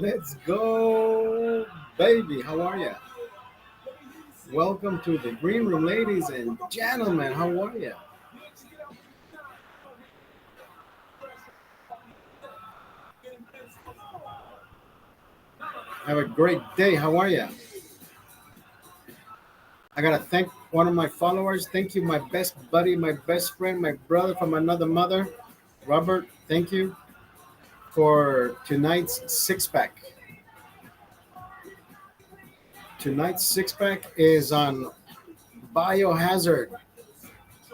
Let's go, baby. How are you? Welcome to the green room, ladies and gentlemen. How are you? Have a great day. How are you? I gotta thank one of my followers. Thank you, my best buddy, my best friend, my brother from another mother, Robert. Thank you for tonight's six pack. Tonight's six pack is on biohazard.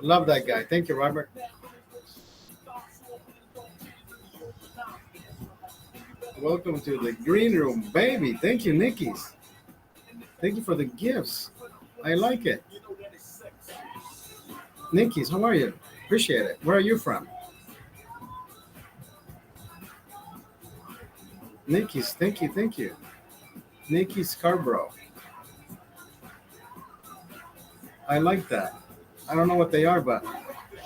Love that guy. Thank you, Robert. Welcome to the green room, baby. Thank you, Nikki's. Thank you for the gifts. I like it. Nikki's, how are you? Appreciate it. Where are you from? Nikki's, thank you, thank you. Nikki Scarborough. I like that. I don't know what they are, but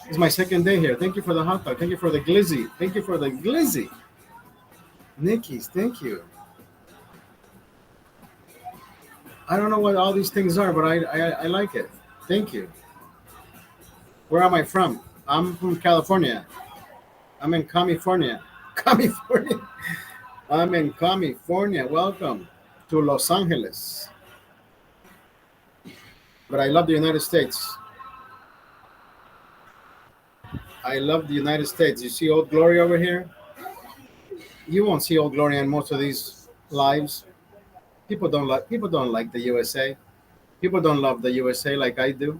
it's my second day here. Thank you for the hot dog. Thank you for the glizzy. Thank you for the glizzy. Nikki's, thank you. I don't know what all these things are, but I like it. Thank you. Where am I from? I'm from California. I'm in California. California. I'm in California. Welcome to Los Angeles. But I love the United States. I love the United States. You see Old Glory over here? You won't see Old Glory in most of these lives. People don't like the USA. People don't love the USA like I do.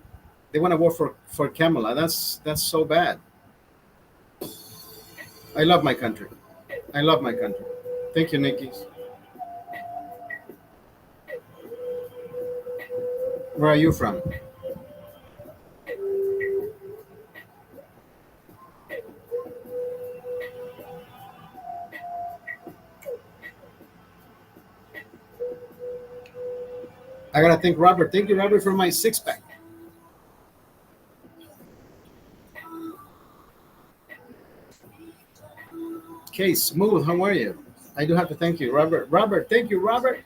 They want to vote for Kamala. That's so bad. I love my country. I love my country. Thank you, Nikki. Where are you from? I gotta thank Robert. Thank you, Robert, for my six pack. Okay, smooth. How are you? I do have to thank you, Robert. Robert, thank you, Robert.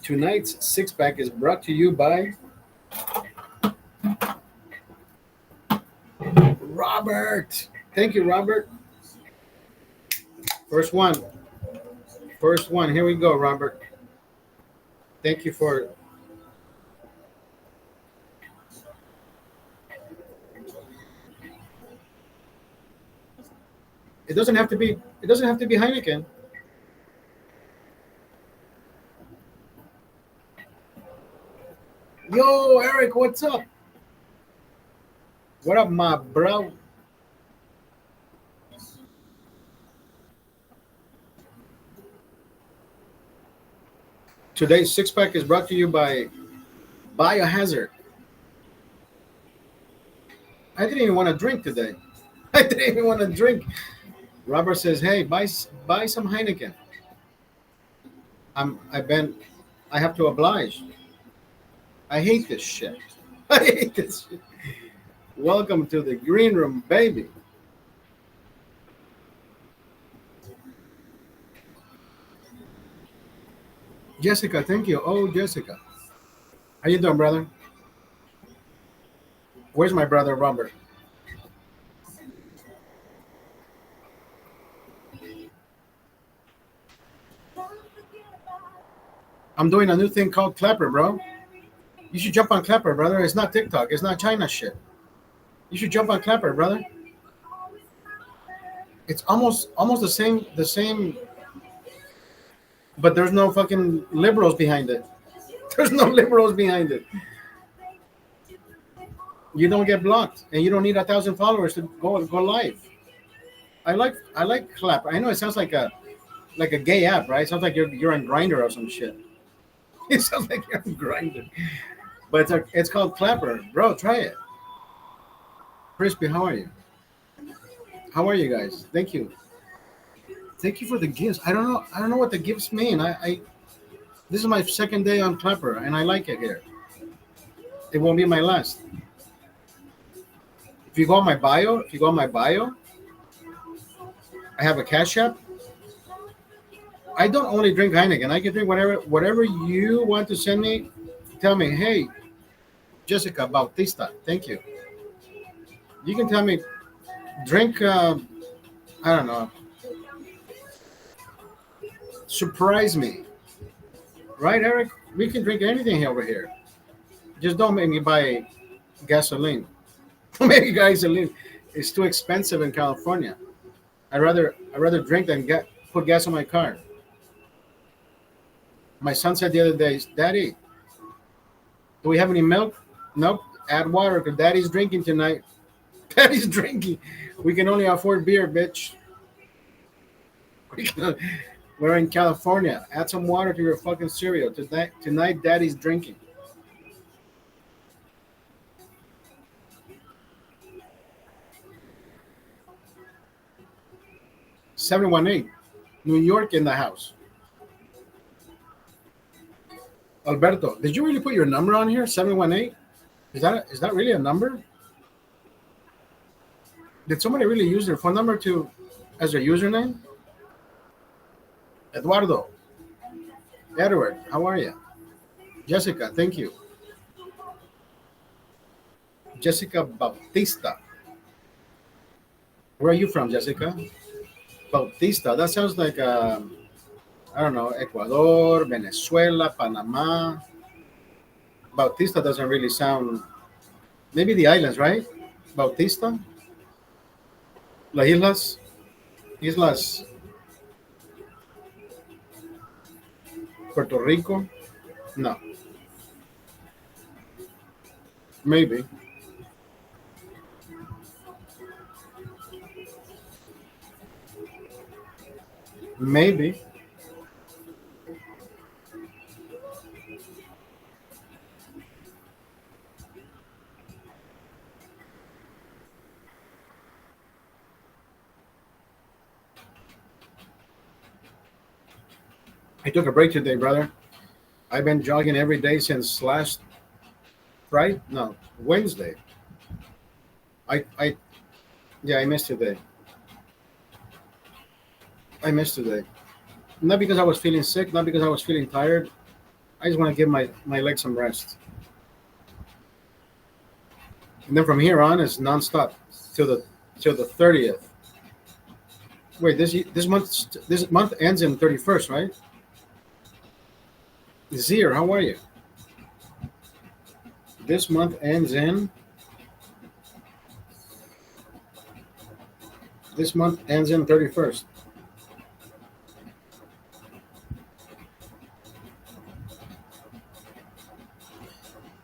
Tonight's six pack is brought to you by Robert. Thank you, Robert. First one. First one. Here we go, Robert. Thank you for. It doesn't have to be. It doesn't have to be Heineken. Yo, Eric, what's up? What up, my bro? Today's six pack is brought to you by Biohazard. I didn't even want to drink today. I didn't even want to drink. Robert says, "Hey, buy some Heineken." I've been. I have to oblige. I hate this shit. I hate this shit. Welcome to the green room, baby. Jessica, thank you. Oh, Jessica. How you doing, brother? Where's my brother, Robert? I'm doing a new thing called Clapper, bro. You should jump on Clapper, brother. It's not TikTok. It's not China shit. You should jump on Clapper, brother. It's almost the same, but there's no fucking liberals behind it. There's no liberals behind it. You don't get blocked, and you don't need 1,000 followers to go live. I like Clapper. I know it sounds like a gay app, right? It sounds like you're on Grinder or some shit. It sounds like you're on Grinder, but it's called Clapper, bro. Try it. Crispy, how are you? How are you guys? Thank you. Thank you for the gifts. I don't know what the gifts mean. I this is my second day on Clapper, and I like it here. It won't be my last. If you go on my bio, I have a cash app. I don't only drink Heineken. I can drink whatever you want to send me. Tell me, hey, Jessica Bautista, thank you. You can tell me, drink, I don't know, surprise me. Right, Eric? We can drink anything over here. Just don't make me buy gasoline. Maybe gasoline is too expensive in California. I'd rather drink than put gas on my car. My son said the other day, Daddy, do we have any milk? Nope. Add water because Daddy's drinking tonight. Daddy's drinking. We can only afford beer, bitch. We can, we're in California. Add some water to your fucking cereal. Tonight, Daddy's drinking. 718, New York in the house. Alberto, did you really put your number on here? 718? Is that really a number? Did somebody really use their phone number to as their username? Eduardo, Edward, how are you? Jessica, thank you. Jessica Bautista. Where are you from, Jessica? Bautista. That sounds like I don't know, Ecuador, Venezuela, Panama. Bautista doesn't really sound. Maybe the islands, right? Bautista, Las Islas, Islas, Puerto Rico. No, maybe. Maybe. I took a break today, brother. I've been jogging every day since last Friday. No, Wednesday. I yeah, I missed today. I missed today. Not because I was feeling sick, not because I was feeling tired. I just want to give my legs some rest. And then from here on, it's nonstop till the 30th. Wait, this month ends in 31st, right? Zir, how are you? This month ends in. This month ends in 31st.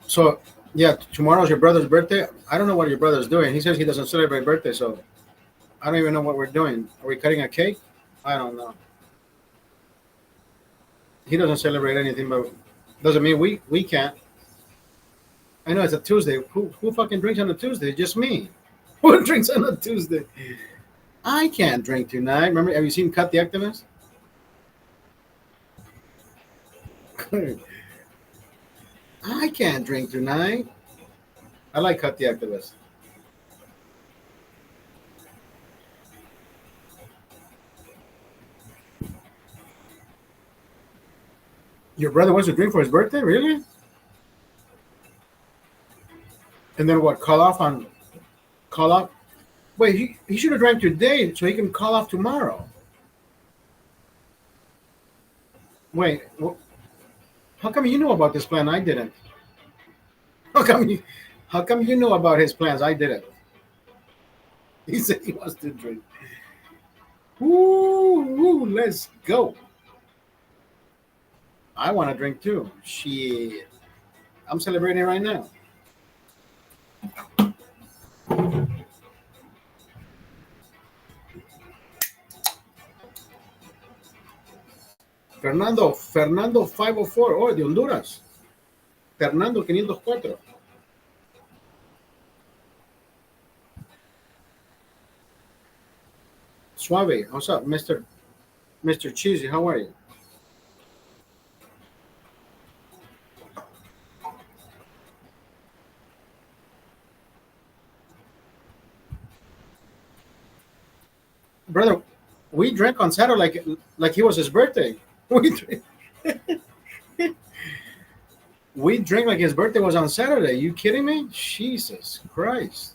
So yeah, tomorrow's your brother's birthday. I don't know what your brother's doing. He says he doesn't celebrate birthday, so I don't even know what we're doing. Are we cutting a cake? I don't know. He doesn't celebrate anything, but doesn't mean we can't. I know it's a Tuesday. Who fucking drinks on a Tuesday? Just me. Who drinks on a Tuesday? I can't drink tonight. Remember, have you seen Cut the Activist? I can't drink tonight. I like Cut the Activist. Your brother wants to drink for his birthday, really? And then what? Call off. Wait, he should have drank today so he can call off tomorrow. Wait, how come you knew about this plan? I didn't. How come you? How come you knew about his plans? I didn't. He said he wants to drink. Woo, let's go. I want to drink too. Shit, I'm celebrating right now. Fernando 504, oh, de Honduras. Fernando 504. Suave, what's up, Mr. Cheesy? How are you? Brother, We drank on Saturday like he was his birthday. We drank, we drank like his birthday was on Saturday. You kidding me? Jesus Christ.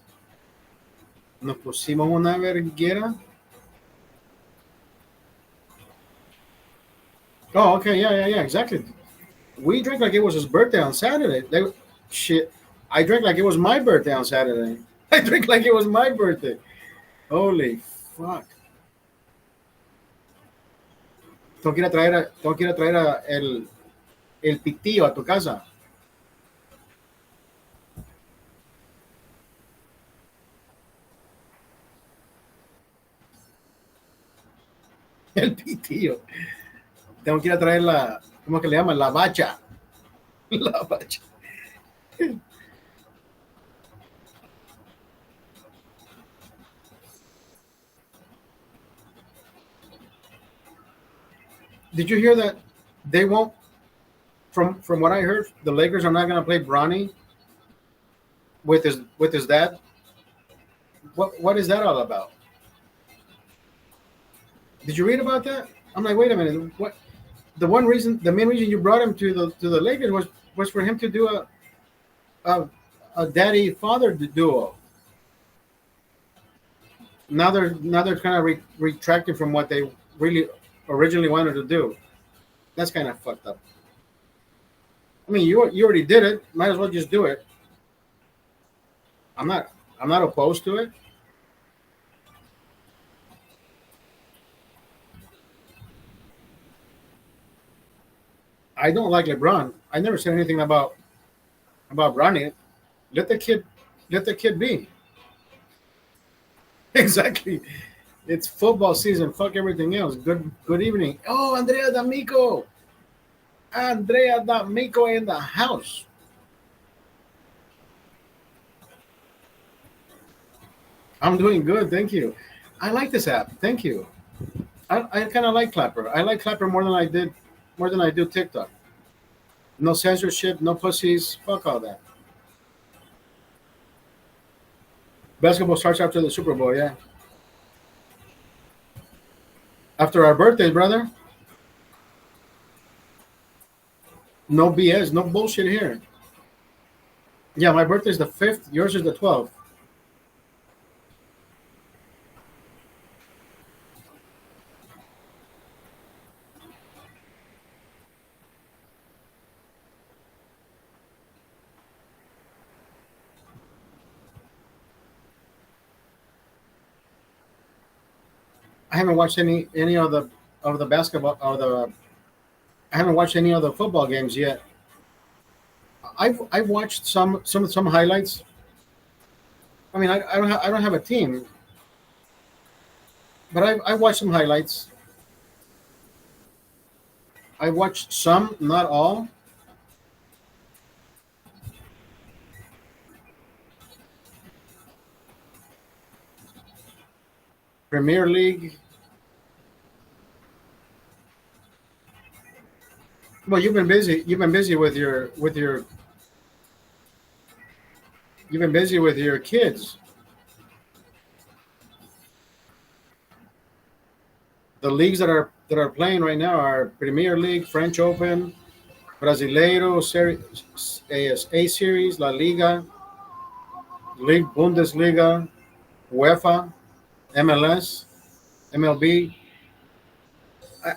Nos pusimos una verguera. Oh, okay, yeah, exactly. We drank like it was his birthday on Saturday. Shit, I drank like it was my birthday on Saturday. I drink like it was my birthday. Holy fuck. Tengo que ir a traer el pitillo a tu casa. El pitillo. Tengo que ir a traer ¿cómo es que le llaman? La bacha. La bacha. Did you hear that they won't? From what I heard, the Lakers are not going to play Bronny with his dad. What is that all about? Did you read about that? I'm like, wait a minute. What? The main reason you brought him to the Lakers was for him to do a a daddy father duo. Now they're kind of retracting from what they really originally wanted to do. That's kind of fucked up. I mean, you already did it. Might as well just do it. I'm not I'm not opposed to it. I don't like LeBron. I never said anything about Bronny. Let the kid let the kid be. Exactly. It's football season. Fuck everything else. Good evening. Oh, Andrea D'Amico. Andrea D'Amico in the house. I'm doing good, thank you. I like this app. Thank you. I kind of like Clapper. I like Clapper more than I do TikTok. No censorship, no pussies. Fuck all that. Basketball starts after the Super Bowl. Yeah, after our birthdays, brother. No BS, no bullshit here. Yeah, my birthday is the 5th. Yours is the 12th. I haven't watched any of the basketball or the. I haven't watched any of the football games yet. I've watched some highlights. I mean, I don't have a team, but I watched some highlights. I watched some, not all. Premier League. Well, you've been busy. You've been busy with your kids. The leagues that are playing right now are Premier League, French Open, Brasileiro, A Series, La Liga, League Bundesliga, UEFA, MLS, MLB.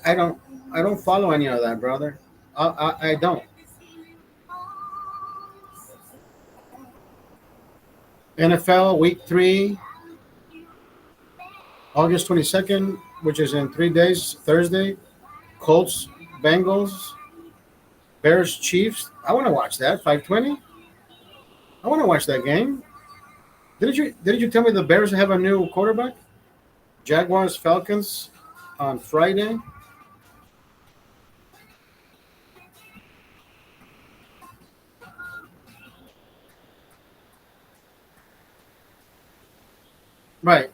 I don't follow any of that, brother. I don't. NFL Week 3, August 22nd, which is in 3 days, Thursday. Colts, Bengals, Bears, Chiefs. I want to watch that. 5:20. I want to watch that game. Didn't you tell me the Bears have a new quarterback? Jaguars, Falcons on Friday. Right.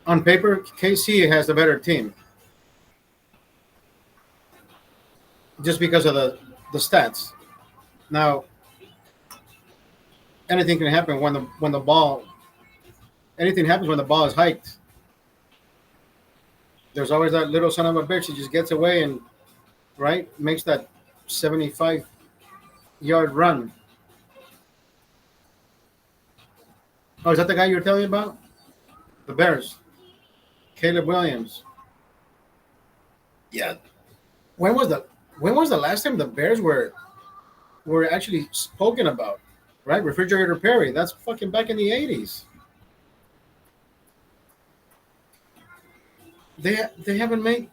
On paper, KC has the better team just because of the stats. Now, anything can happen when the ball anything happens when the ball is hiked. There's always that little son of a bitch that just gets away and right makes that 75-yard run. Oh, is that the guy you were telling me about? The Bears, Caleb Williams. Yeah. When was the when was the last time the Bears were actually spoken about? Right, Refrigerator Perry. That's fucking back in the '80s. They haven't made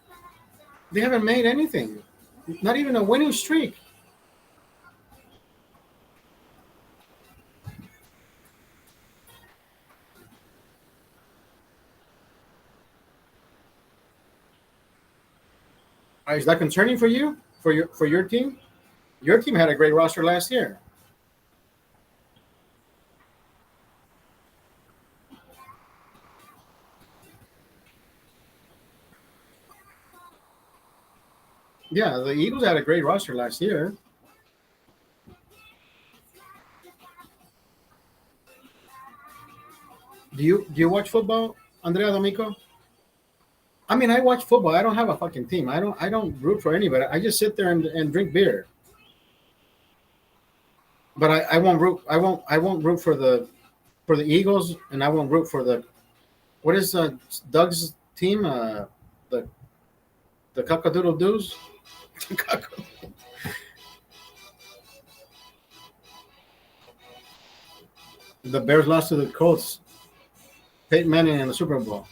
anything. Not even a winning streak. Is that concerning for you? For your team? Your team had a great roster last year. Yeah, the Eagles had a great roster last year. Do you watch football, Andrea D'Amico? I mean, I watch football. I don't have a fucking team. I don't root for anybody. I just sit there and drink beer. But I won't root. I won't root for the Eagles, and I won't root for the what is Doug's team? The the Cockadoodle Doos. The Bears lost to the Colts. Peyton Manning in the Super Bowl.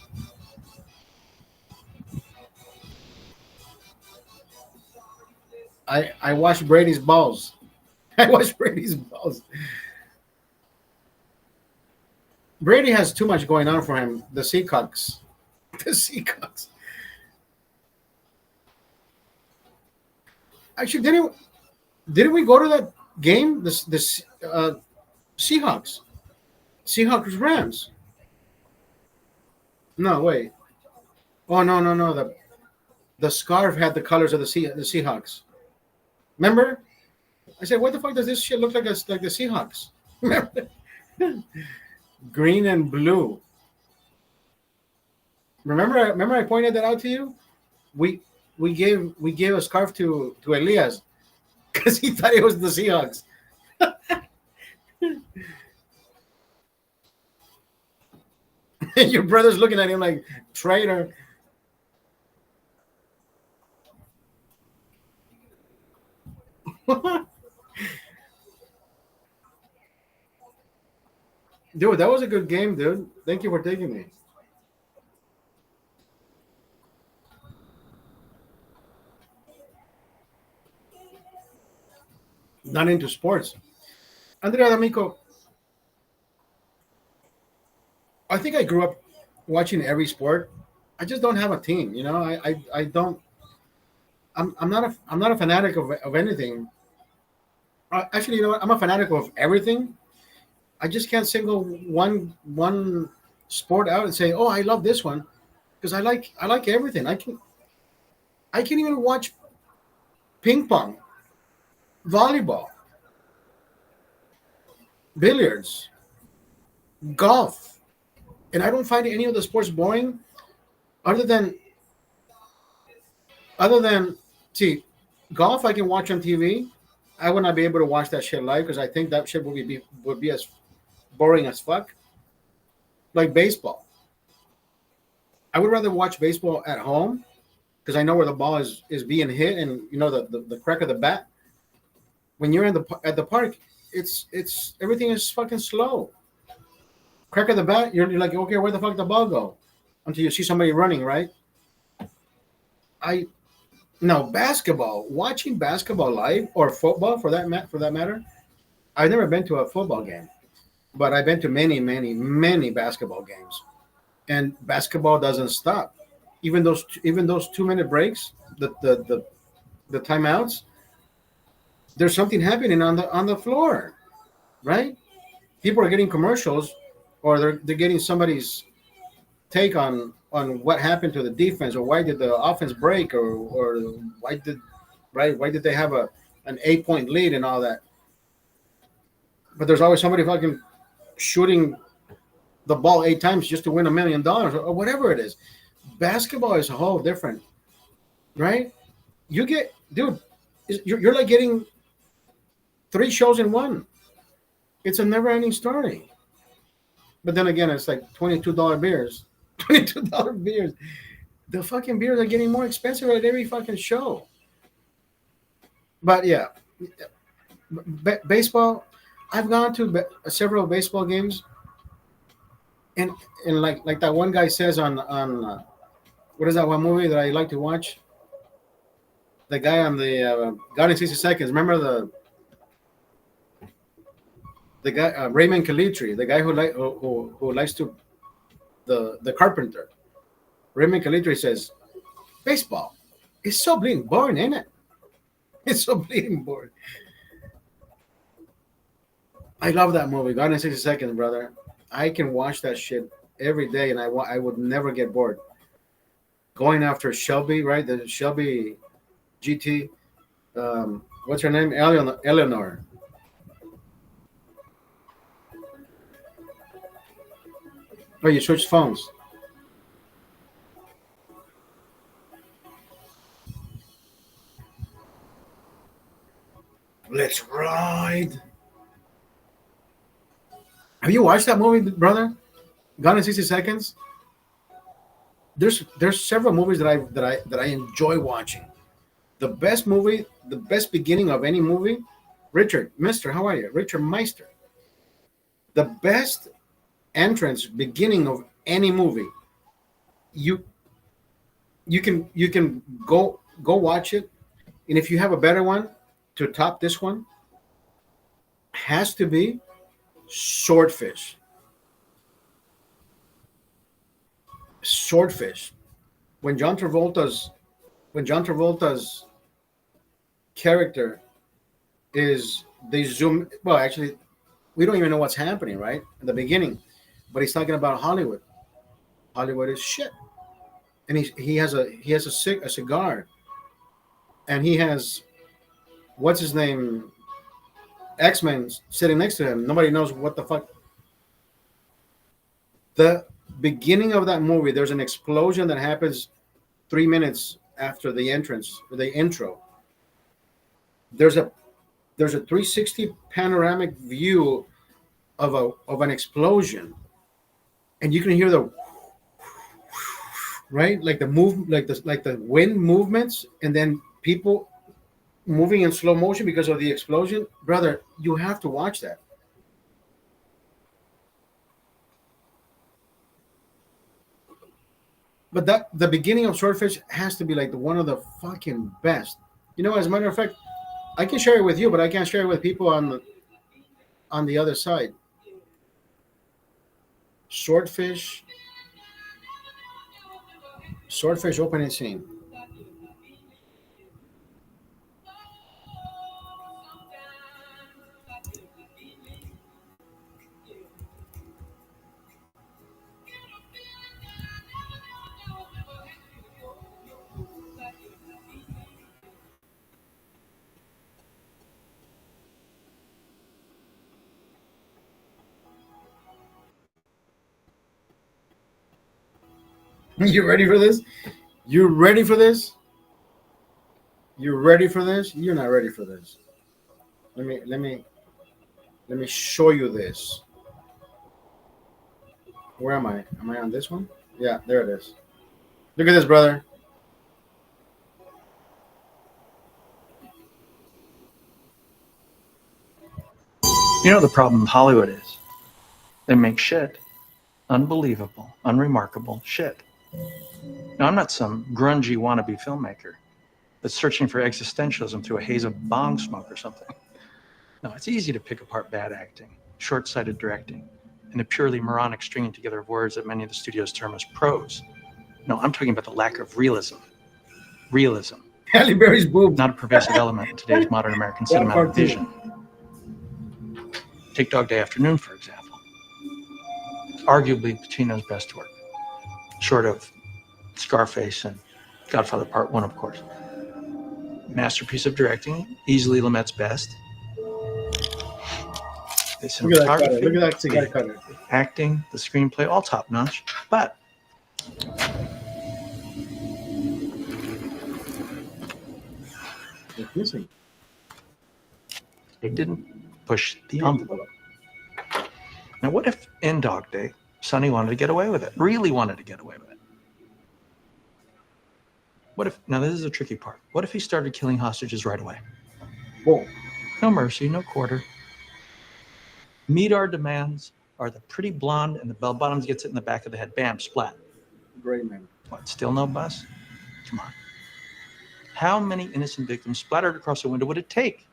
I watched Brady's balls. I watched Brady's balls. Brady has too much going on for him. The Seacocks. The Seacocks. Actually, didn't we go to that game? This Seahawks. Seahawks Rams. No, wait. Oh no. The scarf had the colors of the Seahawks. Remember? I said, what the fuck does this shit look like? It's like the Seahawks. Green and blue. Remember I pointed that out to you? We we gave a scarf to Elias because he thought it was the Seahawks. And your brother's looking at him like traitor. Dude, that was a good game, dude. Thank you for taking me. Not into sports. Andrea D'Amico, I think I grew up watching every sport. I just don't have a team, you know. I don't. I'm not a fanatic of anything. Actually, you know what? I'm a fanatic of everything. I just can't single one sport out and say, "Oh, I love this one," because I like everything. I can even watch ping pong, volleyball, billiards, golf, and I don't find any of the sports boring. Other than other than see, golf I can watch on TV. I would not be able to watch that shit live because I think that shit would be as boring as fuck. Like baseball, I would rather watch baseball at home because I know where the ball is being hit and you know the crack of the bat. When you're at the park, it's everything is fucking slow. Crack of the bat, you're like, okay, where the fuck the ball go? Until you see somebody running, right? I No basketball. Watching basketball live or football for that matter. I've never been to a football game, but I've been to many, many, many basketball games, and basketball doesn't stop. Even those 2 minute breaks, the timeouts, there's something happening on the floor, right? People are getting commercials, or they're getting somebody's take on what happened to the defense, or why did the offense break, or why did they have an 8 point lead and all that. But there's always somebody fucking shooting the ball 8 times just to win $1 million or whatever it is. Basketball is a whole different, right? You get, dude, you're like getting three shows in one. It's a never-ending story. But then again, it's like $22 beers. $22 beers. The fucking beers are getting more expensive at every fucking show. But yeah, baseball. I've gone to several baseball games, and like that one guy says on what is that one movie that I like to watch? The guy on the Gone in 60 Seconds. Remember the guy Raymond Calitri, the guy who likes to the carpenter. Raymond Calitri says, baseball is so bleeding boring, ain't it? It's so bleeding boring. I love that movie, Gone in 60 Seconds, brother. I can watch that shit every day, and I would never get bored. Going after Shelby, right? The Shelby GT. What's her name? Eleanor. Oh, you switched phones. Let's ride. Have you watched that movie, brother? Gone in 60 Seconds. There's several movies that I enjoy watching. The best movie, the best beginning of any movie. Richard, Mister, how are you? Richard Meister. The best entrance beginning of any movie. You can go watch it, and if you have a better one to top this one, has to be Swordfish. Swordfish. When John Travolta's character is they zoom. Well, actually, we don't even know what's happening right in the beginning, but he's talking about Hollywood. Hollywood is shit, and he has a cigar, and he has what's his name, X-Men sitting next to him. Nobody knows what the fuck. The beginning of that movie, there's an explosion that happens 3 minutes after the entrance, or the intro. There's a 360 panoramic view of an explosion, and you can hear the right, like the move, like the wind movements, and then people moving in slow motion because of the explosion. Brother, you have to watch that. But the beginning of Swordfish has to be like one of the fucking best. As a matter of fact, I can share it with you, but I can't share it with people on the other side. Swordfish opening scene. You ready for this? You ready for this? You ready for this? You're not ready for this. Let me show you this. Where am I? Am I on this one? Yeah, there it is. Look at this, brother. You know the problem with Hollywood is? They make shit. Unbelievable, unremarkable shit. Now, I'm not some grungy wannabe filmmaker that's searching for existentialism through a haze of bong smoke or something. No, it's easy to pick apart bad acting, short-sighted directing, and the purely moronic stringing together of words that many of the studios term as prose. No, I'm talking about the lack of realism. Realism. Halle Berry's boob. Not a pervasive element in today's modern American cinematic vision. Take Dog Day Afternoon, for example. Arguably Pacino's best work, short of Scarface and Godfather Part 1, of course. Masterpiece of directing, easily Lumet's best. The cinematography, look at that cigar cutter. The acting, the screenplay, all top notch. But It's missing. They didn't push the envelope. Now, what if in Dog Day, Sonny wanted to get away with it, really wanted to get away with it? What if, now this is a tricky part, what if he started killing hostages right away? Whoa. No mercy, no quarter. Meet our demands are the pretty blonde and the bell bottoms gets it in the back of the head. Bam, splat. Great man. What, still no bus? Come on. How many innocent victims splattered across the window would it take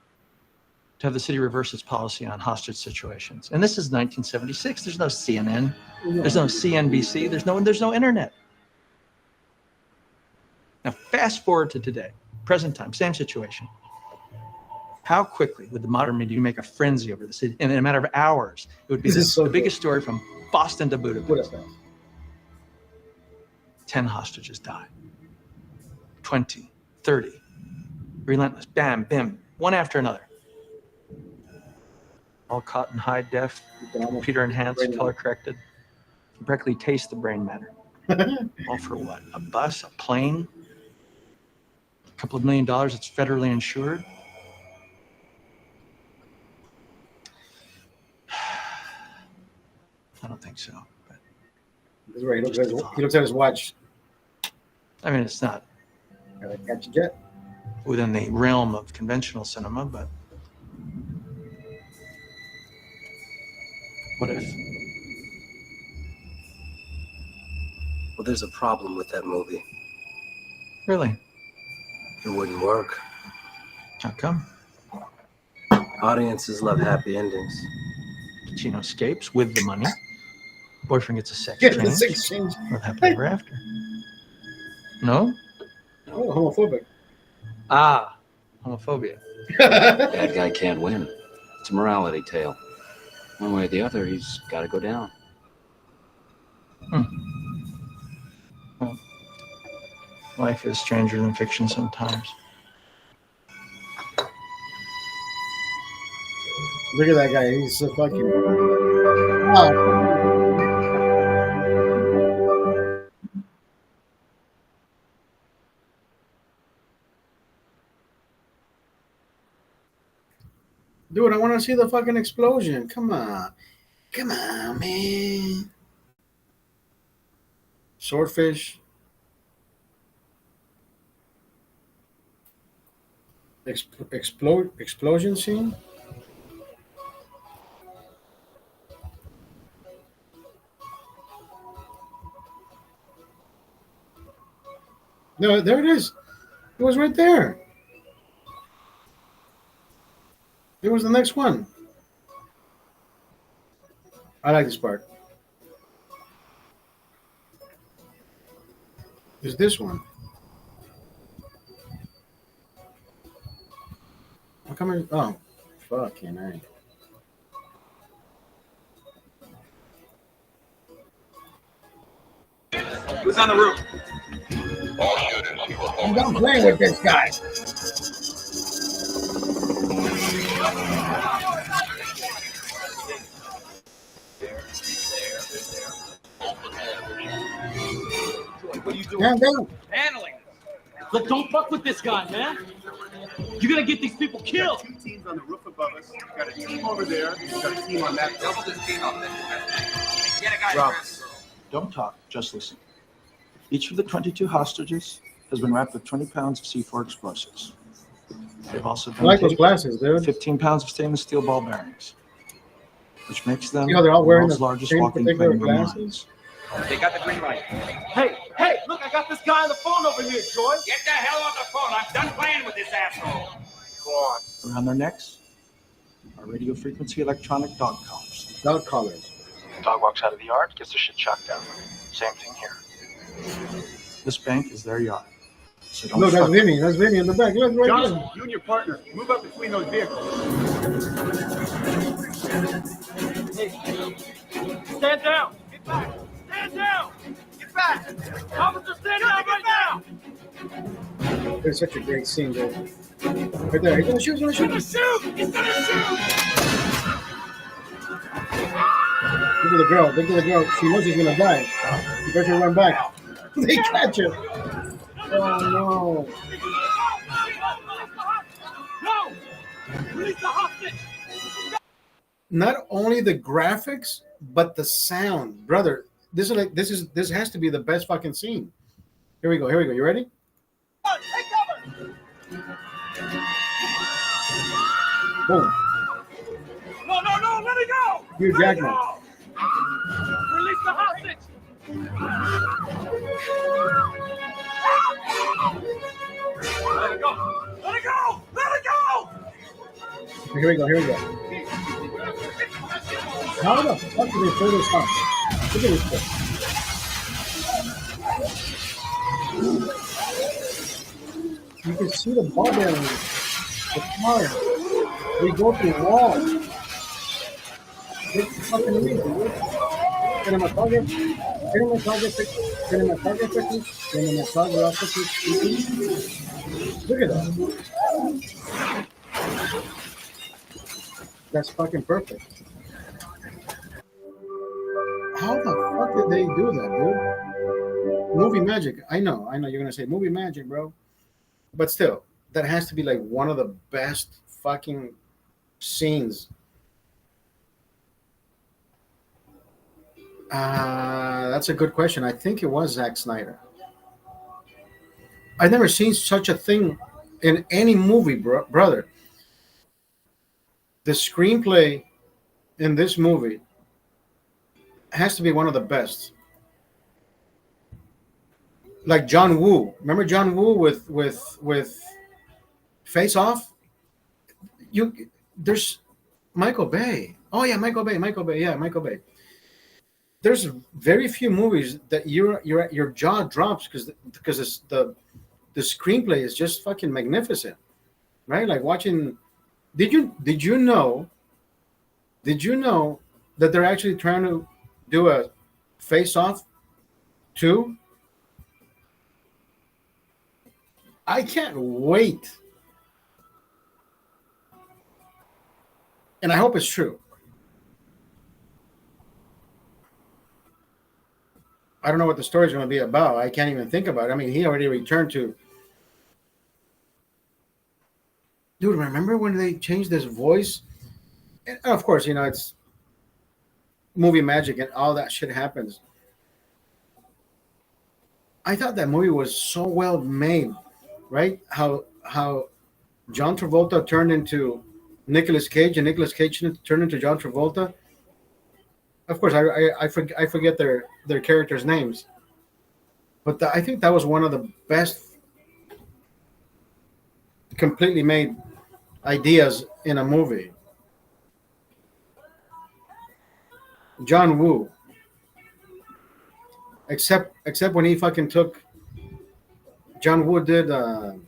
to have the city reverse its policy on hostage situations? And this is 1976. There's no CNN. There's no CNBC. There's no internet. Now, fast forward to today, present time, same situation. How quickly would the modern media make a frenzy over this? In a matter of hours, it would be the biggest story from Boston to Budapest. 10 hostages die. 20, 30. Relentless. Bam, bim. One after another. All caught in high def, computer enhanced, color corrected. You practically taste the brain matter. All for what? A bus? A plane? A couple of $1 million that's federally insured? I don't think so. But that's right. He looks at his watch. I mean, it's not Catch a jet. within the realm of conventional cinema, but what if? Well, there's a problem with that movie. Really? It wouldn't work. How come? Audiences love happy endings. Pacino escapes with the money. Boyfriend gets a sex Get change. the sex change. With happily ever after. No? Oh, homophobic. Ah, homophobia. Bad guy can't win. It's a morality tale. One way or the other, he's got to go down. Well, life is stranger than fiction sometimes. Look at that guy. He's so fucking. Oh. Dude, I want to see the fucking explosion. Come on. Come on, man. Swordfish. Explosion scene? No, there it is. It was right there. It was the next one. I like this part. There's this one. How come I... Oh, fucking A. Who's on the roof? I'm done playing with this guy. What are you doing? Calm down. Handling this. Look, don't fuck with this guy, man. You're gonna get these people killed. Two teams on the roof above us. We got a team over there. We got a team on that. Double this team up there. Get a guy. Rob, don't talk, just listen. Each of the 22 hostages has been wrapped with 20 pounds of C4 explosives. They've also I been like those taken glasses, dude. 15 pounds of stainless steel ball bearings, which makes them You know, they're all the wearing world's the largest same walking particular plane of glasses. mines. They got the green light. Hey, look, I got this guy on the phone over here, Joy. Get the hell off the phone. I'm done playing with this asshole. Go on. Around their necks are radio frequency electronic dog collars. Dog collars. Dog walks out of the yard, gets the shit shot down. Same thing here. This bank is their yard. So don't Look, that's fuck- Vinny. That's Vinny in the back. Look, right John, there. you and your partner, move up between those vehicles. Stand down. Get back. Stand down. Get back. Officer, stand down right now. It's such a great scene, dude. Right there. He's gonna shoot. He's gonna shoot. He's gonna shoot. Look at the girl. Look at the girl. She knows he's gonna die. She better run back. They catch him. Oh no. Release the hostage! Not only the graphics, but the sound, brother. This has to be the best fucking scene. Here we go. Here we go. You ready? Take cover! Boom. No, no, no, let it go! Hugh Let it Jackman. go! Release the hostage! Let it go! Let it go! Let it go! Here we go. Here we go. How the fuck did they pull this off? Look at this shit. You can see the ball bearings, the cars. They go through walls. It's fucking amazing, dude. Cinematography, cinematography, Look at that. That's fucking perfect. How the fuck did they do that, dude? Movie magic. I know you're gonna say movie magic, bro. But still, that has to be like one of the best fucking scenes. That's a good question. I think it was Zack Snyder. I've never seen such a thing in any movie, brother. The screenplay in this movie has to be one of the best. Like John Woo. Remember John Woo with Face Off? There's Michael Bay. Oh yeah, Michael Bay. Yeah, Michael Bay. There's very few movies that your jaw drops because the screenplay is just fucking magnificent, right? Like watching. Did you know that they're actually trying to do a Face Off 2? I can't wait, and I hope it's true. I don't know what the story's going to be about. I can't even think about it. I mean, he already returned to. Dude, remember when they changed his voice? And of course, it's movie magic and all that shit happens. I thought that movie was so well made, right? How John Travolta turned into Nicolas Cage and Nicolas Cage turned into John Travolta. Of course, I forget their characters' names, but I think that was one of the best completely made ideas in a movie. John Woo, except when he fucking took. John Woo did the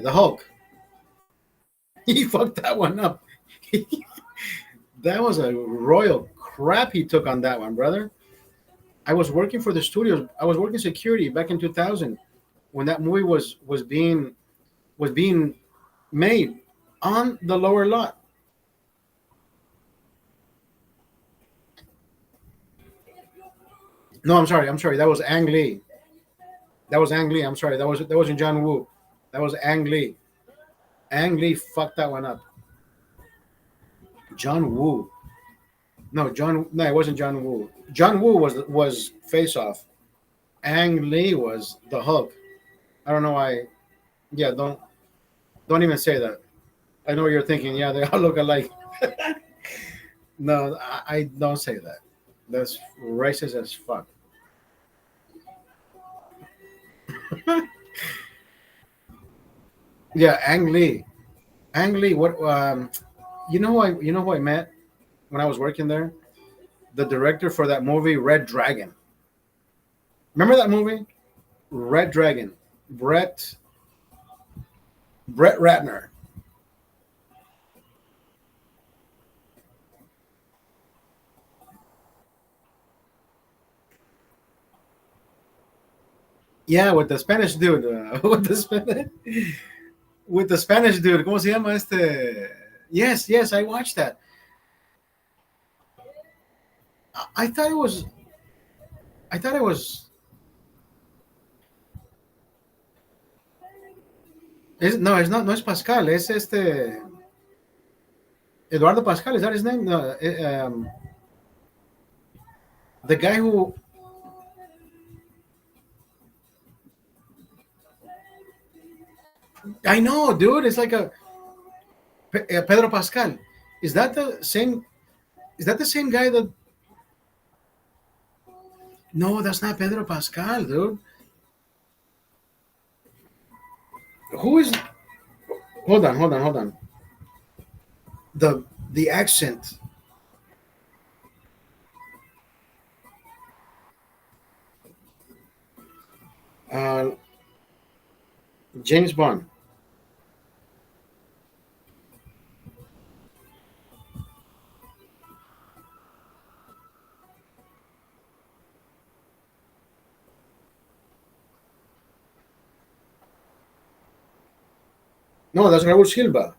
Hulk. He fucked that one up. That was a royal crap he took on that one, brother. I was working for the studios. I was working security back in 2000 when that movie was being made on the lower lot. No, I'm sorry. That was Ang Lee. I'm sorry. That wasn't John Woo. That was Ang Lee. Ang Lee fucked that one up. John Woo. No, it wasn't John Woo. John Woo was Face Off. Ang Lee was the Hulk. I don't know why. Yeah, don't even say that. I know what you're thinking. Yeah, they all look alike. No, I don't say that. That's racist as fuck. Yeah, Ang Lee. Ang Lee. What? You know who I met when I was working there? The director for that movie, Red Dragon. Remember that movie? Red Dragon. Brett Ratner. Yeah, with the Spanish dude. With the Spanish dude. ¿Cómo se llama este? Yes, I watched that. I thought it was. No, it's not. No es Pascal. Es este Eduardo Pascal. Is that his name? No, the guy who. I know, dude. It's like a Pedro Pascal. Is that the same? Is that the same guy that? No, that's not Pedro Pascal, dude. Who is? Hold on. The accent. Uh, James Bond. No, that's Raúl Silva.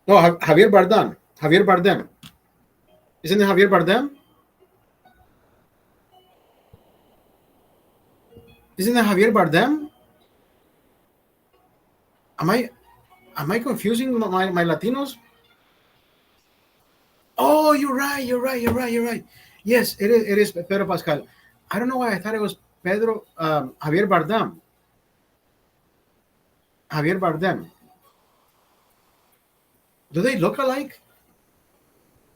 No, Javier Bardem. Javier Bardem. Isn't it Javier Bardem? Isn't it Javier Bardem? Am I confusing my Latinos? Oh, you're right. Yes, it is Pedro Pascal. I don't know why I thought it was Pedro Javier Bardem. Javier Bardem. Do they look alike?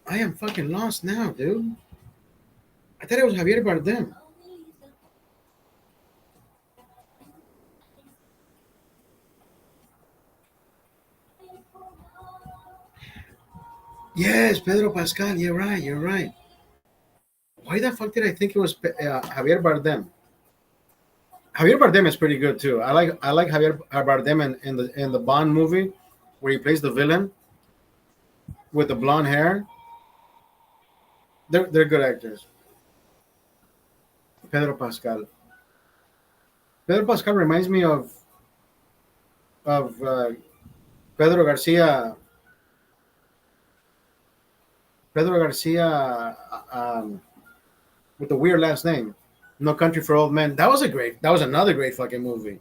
I am fucking lost now, dude. I thought it was Javier Bardem. Yes, Pedro Pascal. You're right. Why the fuck did I think it was Javier Bardem? Javier Bardem is pretty good too. I like Javier Bardem in the Bond movie where he plays the villain with the blonde hair. They're good actors. Pedro Pascal. Pedro Pascal reminds me of Pedro Garcia. Pedro Garcia with the weird last name. No Country for Old Men. That was another great fucking movie.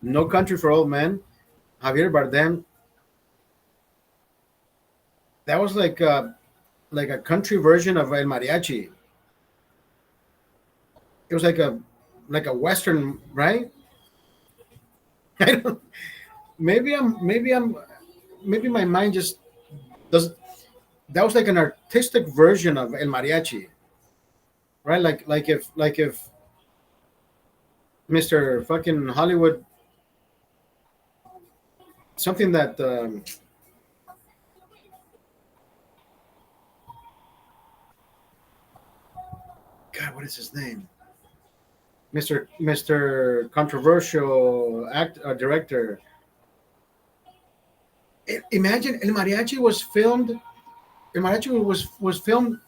No Country for Old Men. Javier Bardem. That was like a country version of El Mariachi. It was like a western, right? I don't. Maybe my mind just does. That was like an artistic version of El Mariachi, right? Like if Mr. fucking Hollywood, something that God, what is his name? Mr. Controversial director. Imagine El Mariachi was filmed. El Mariachi was filmed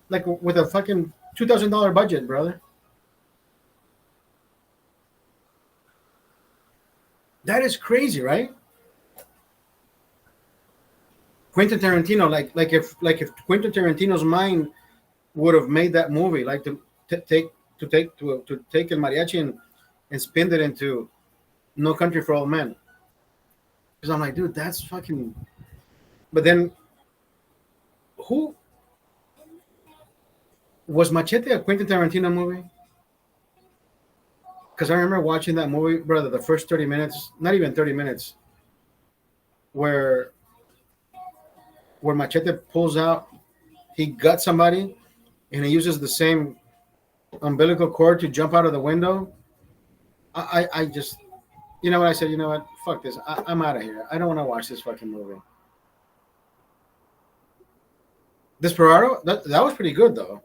like with a fucking $2,000 budget, brother. That is crazy, right? Quentin Tarantino, like if Quentin Tarantino's mind would have made that movie, like to take El Mariachi and spin it into No Country for Old Men. Because I'm like, dude, that's fucking. But then, who was Machete a Quentin Tarantino movie? Because I remember watching that movie, brother, the first 30 minutes, not even 30 minutes, where Machete pulls out, he guts somebody, and he uses the same umbilical cord to jump out of the window. I just, you know what I said? You know what? Fuck this. I'm out of here. I don't want to watch this fucking movie. Desperado? That was pretty good, though.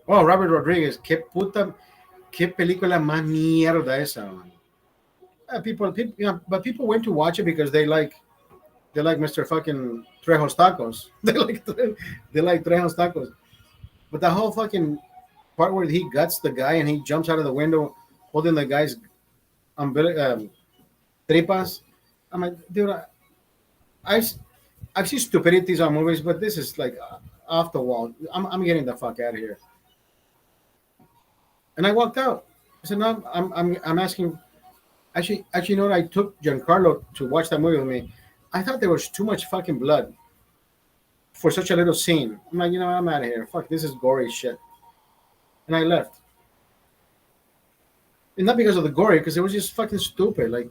Oh, Robert Rodriguez. Qué película más mierda esa, man. People, but people went to watch it because they like Mr. fucking Trejo's tacos. They like Trejo's tacos. But the whole fucking part where he guts the guy and he jumps out of the window holding the guy's tripas. I'm like, dude, I've seen stupidities on movies, but this is like off the wall. I'm getting the fuck out of here. And I walked out. I said, no, I'm asking. Actually, you know what? I took Giancarlo to watch that movie with me. I thought there was too much fucking blood for such a little scene. I'm like, I'm out of here. Fuck, this is gory shit. And I left. And not because of the gory, because it was just fucking stupid. Like,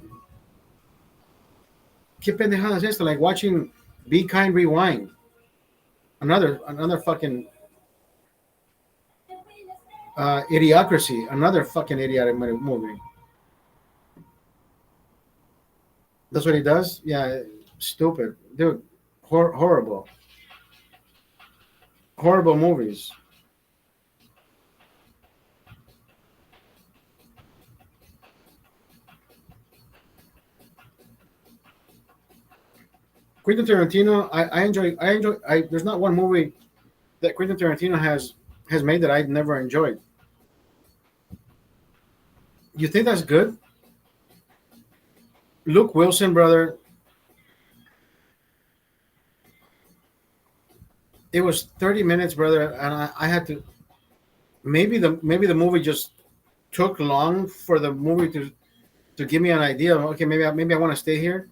qué pendejada es esto? Like watching Be Kind Rewind. Another fucking Idiocracy. Another fucking idiotic movie. That's what he does? Yeah, stupid. Dude, horrible. Horrible movies. Quentin Tarantino, there's not one movie that Quentin Tarantino has made that I've never enjoyed. You think that's good? Luke Wilson, brother. It was 30 minutes, brother, and I had to. Maybe the movie just took long for the movie to give me an idea. Okay, maybe I want to stay here.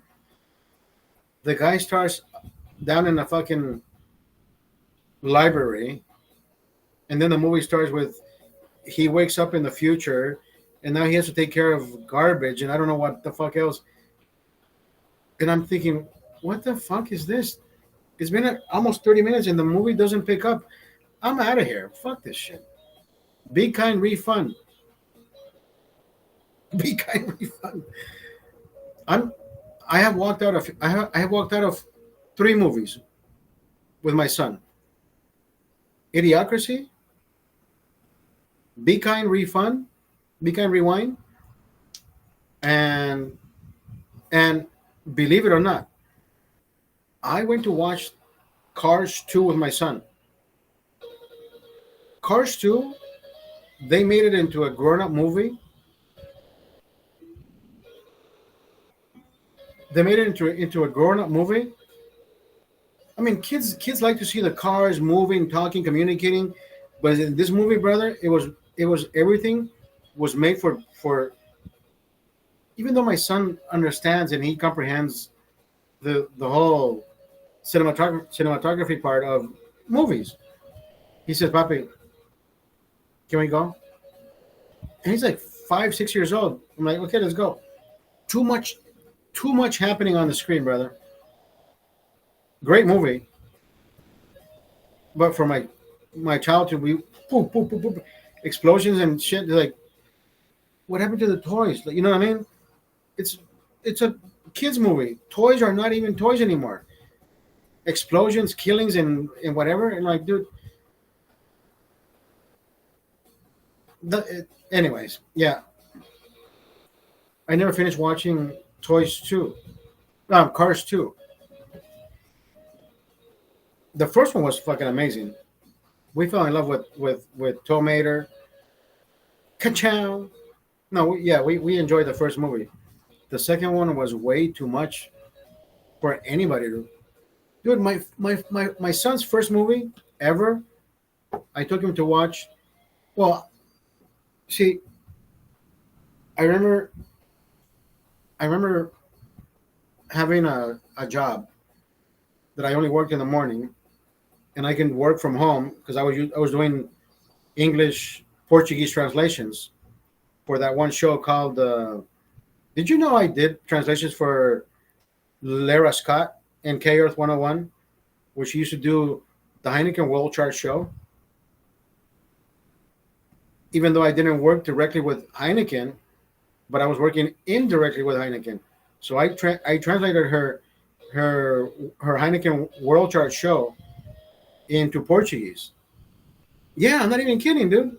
The guy starts down in the fucking library, and then the movie starts with he wakes up in the future, and now he has to take care of garbage, and I don't know what the fuck else. And I'm thinking, what the fuck is this? It's been almost 30 minutes, and the movie doesn't pick up. I'm out of here. Fuck this shit. Be kind, refund. Be kind, refund. I have walked out of I have walked out of 3 movies with my son. Idiocracy, Be Kind, Refund, Be Kind, Rewind, and believe it or not, I went to watch Cars 2 with my son. Cars 2, they made it into a grown-up movie. They made it into a grown-up movie. I mean, kids like to see the cars moving, talking, communicating, but in this movie, brother, it was everything was made for. Even though my son understands and he comprehends the whole cinematography part of movies, he says, "Papi, can we go?" And he's like 5, 6 years old. I'm like, "Okay, let's go." Too much happening on the screen, brother. Great movie, but for my childhood, we boom, boom, boom, boom, explosions and shit. Like, what happened to the toys? Like, you know what I mean? It's a kids movie. Toys are not even toys anymore. Explosions, killings, and whatever. And like, dude. Anyways, yeah. I never finished watching Toys 2. Cars 2. The first one was fucking amazing. We fell in love with Tow Mater. Ka-chow. No, we enjoyed the first movie. The second one was way too much for anybody to. Dude, my son's first movie ever, I took him to watch. Well, see, I remember having a job that I only worked in the morning, and I can work from home because I was doing English Portuguese translations for that one show called. Did you know I did translations for Lara Scott and K Earth 101, where she used to do the Heineken World Chart show? Even though I didn't work directly with Heineken, but I was working indirectly with Heineken. So I translated her Heineken World Chart show into Portuguese. Yeah, I'm not even kidding, dude.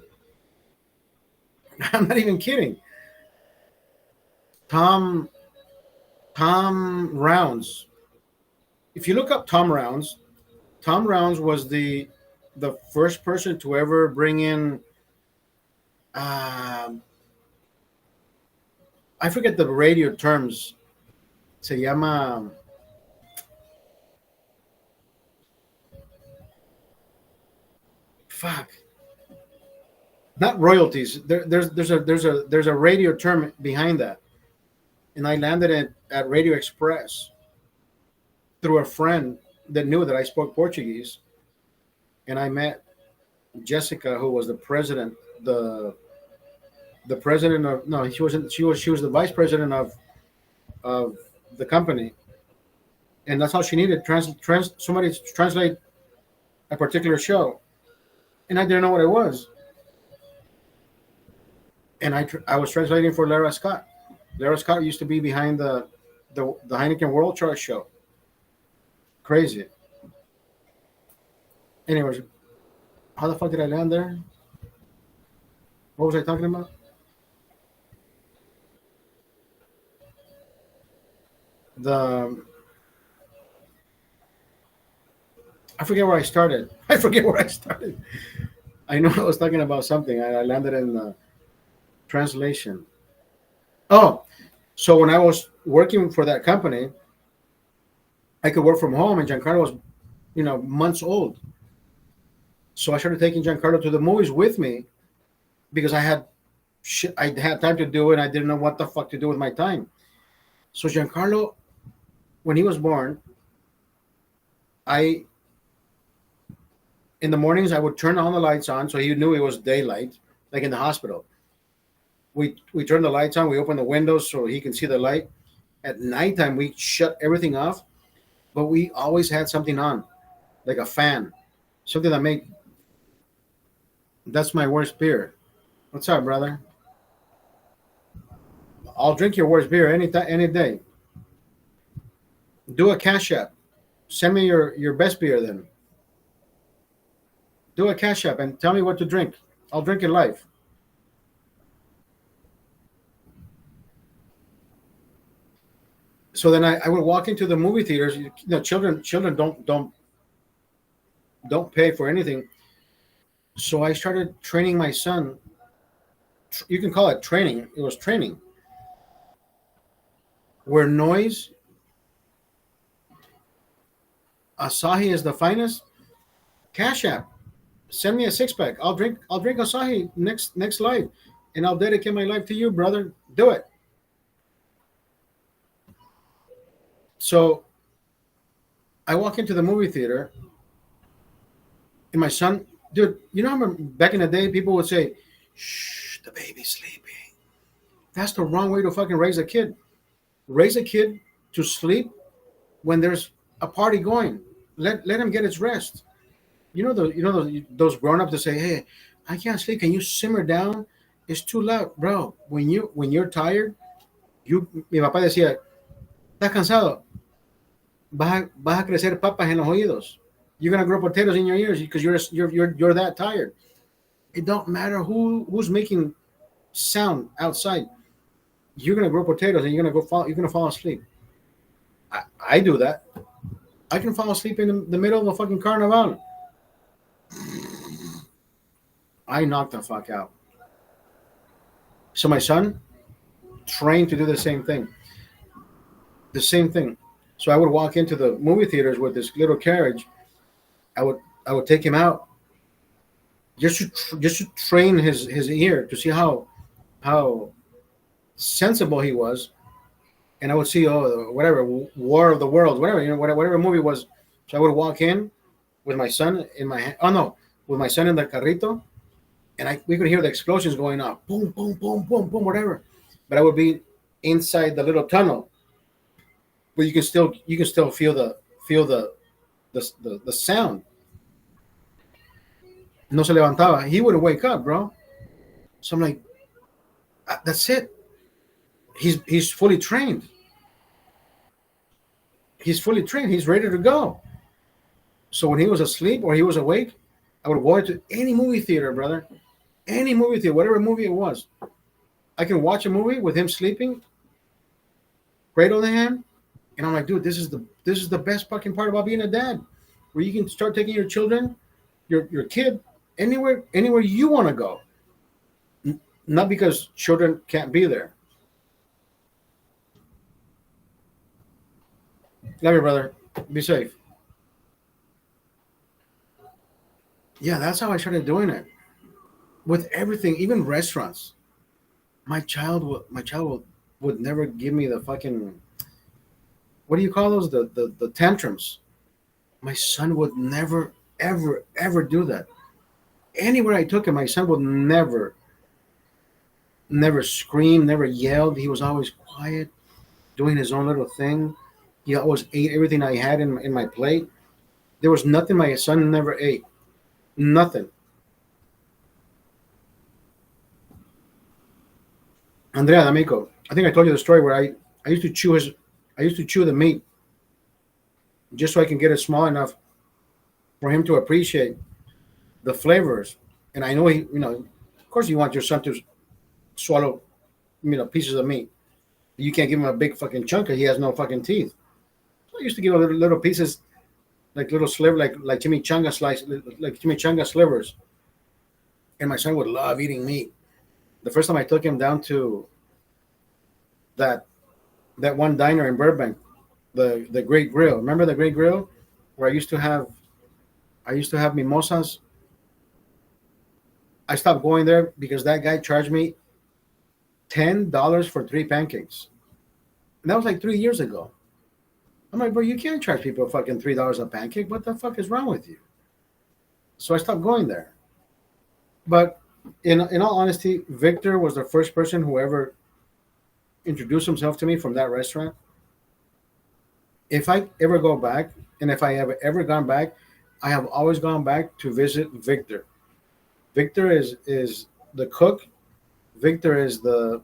I'm not even kidding. Tom Rounds. If you look up Tom Rounds was the first person to ever bring in. I forget the radio terms. Se llama. Fuck. not royalties. There's a radio term behind that, and I landed at Radio Express through a friend that knew that I spoke Portuguese, and I met Jessica, who was the president, the president of no, she was the vice president of the company, and that's how she needed somebody to translate a particular show, and I didn't know what it was, and I was translating for Lara Scott. Lara Scott used to be behind the Heineken World Chart show. Crazy. Anyways, how the fuck did I land there? What was I talking about? I forget where I started. I know I was talking about something. I landed in the translation. Oh, so when I was working for that company, I could work from home, and Giancarlo was, months old. So I started taking Giancarlo to the movies with me because I had time to do it, and I didn't know what the fuck to do with my time. So Giancarlo, when he was born, in the mornings I would turn all the lights on so he knew it was daylight, like in the hospital. We turn the lights on, we open the windows so he can see the light. At nighttime we shut everything off, but we always had something on, like a fan, something that made. That's my worst beer. What's up, brother? I'll drink your worst beer any day. Do a cash app. Send me your best beer then. Do a cash app and tell me what to drink. I'll drink it live. So then I would walk into the movie theaters. Children don't pay for anything. So I started training my son. You can call it training. It was training. Where noise, Asahi is the finest. Cash app. Send me a 6-pack. I'll drink Asahi next live, and I'll dedicate my life to you, brother. Do it. So I walk into the movie theater, and my son, dude, back in the day, people would say, "Shh, the baby's sleeping." That's the wrong way to fucking raise a kid. Raise a kid to sleep when there's a party going. Let him get his rest. Those grown-ups that say, "Hey, I can't sleep. Can you simmer down? It's too loud, bro." When you're tired, mi papá decía, "¿Estás cansado? Vas a crecer papas en los oídos. You're gonna grow potatoes in your ears because you're that tired." It don't matter who's making sound outside. You're gonna grow potatoes and you're gonna fall asleep. I do that. I can fall asleep in the middle of a fucking carnival. I knock the fuck out. So my son trained to do the same thing. So I would walk into the movie theaters with this little carriage. I would take him out just to train his ear to see how sensible he was, and I would see whatever War of the Worlds, whatever movie it was. So I would walk in with my son in my hand. Oh no, with my son in the carrito, and we could hear the explosions going off, boom, boom, boom, boom, boom, whatever. But I would be inside the little tunnel, but you can still feel the sound. No se levantaba. He wouldn't wake up, bro. So I'm like, that's it. He's fully trained. He's fully trained. He's ready to go. So when he was asleep or he was awake, I would go into any movie theater, brother. Any movie theater, whatever movie it was. I can watch a movie with him sleeping, cradle in hand, and I'm like, dude, this is the best fucking part about being a dad, where you can start taking your children, your kid, anywhere you want to go. Not because children can't be there. Love you, brother. Be safe. Yeah, that's how I started doing it. with everything, even restaurants. My child would never give me the fucking, what do you call those, the tantrums. My son would never ever do that. Anywhere I took him, my son would never scream, never yelled. He was always quiet, doing his own little thing. He always ate everything I had in my plate. There was nothing my son never ate. Nothing. Andrea D'Amico, I think I told you the story where I used to chew the meat just so I can get it small enough for him to appreciate the flavors. And I know of course you want your son to swallow, pieces of meat. You can't give him a big fucking chunk because he has no fucking teeth. So I used to give him little pieces, like little sliver, like chimichanga slice, like chimichanga slivers. And my son would love eating meat. The first time I took him down to that one diner in Burbank, the Great Grill. Remember the Great Grill, where I used to have mimosas. I stopped going there because that guy charged me $10 for 3 pancakes, and that was like 3 years ago. I'm like, bro, you can't charge people fucking $3 a pancake. What the fuck is wrong with you? So I stopped going there. But in all honesty, Victor was the first person who ever introduced himself to me from that restaurant. If I ever go back, and if I have ever gone back, I have always gone back to visit Victor. Victor is the cook. Victor is the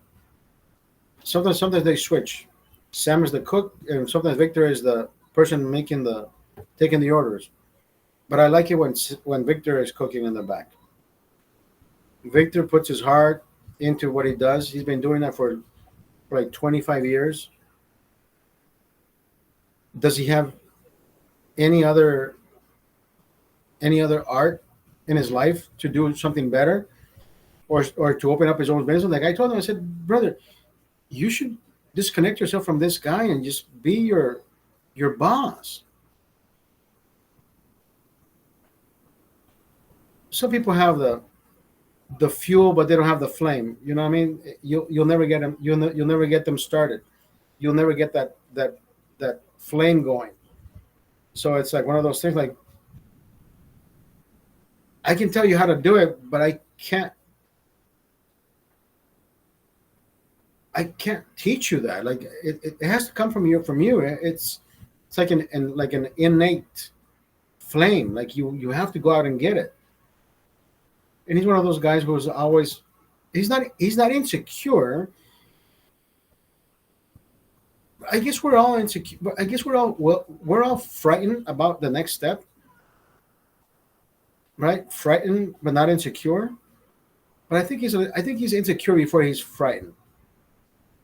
sometimes they switch. Sam is the cook, and sometimes Victor is the person taking the orders. But I like it when Victor is cooking in the back. Victor puts his heart into what he does. He's been doing that for like 25 years. Does he have any other art in his life to do something better, or to open up his own business? Like I told him, I said, brother, you should disconnect yourself from this guy and just be your boss. Some people have the fuel, but they don't have the flame. You know what I mean? You'll never get them. You'll never get them started. You'll never get that flame going. So it's like one of those things. Like I can tell you how to do it, but I can't teach you that. Like it has to come from you. It's like an innate flame. Like you have to go out and get it. And he's one of those guys who's always he's not insecure. I guess we're all insecure. I guess we're all frightened about the next step. Right? Frightened but not insecure. But I think he's insecure before he's frightened.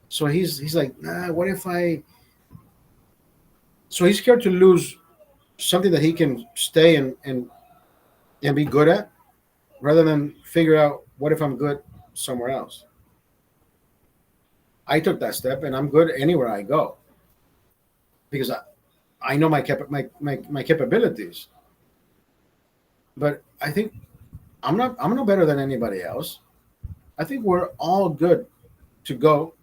So he's like, nah, what if I... So he's scared to lose something that he can stay and be good at, rather than figure out, what if I'm good somewhere else? I took that step, and I'm good anywhere I go because I know my capabilities. But I think I'm no better than anybody else. I think we're all good to go.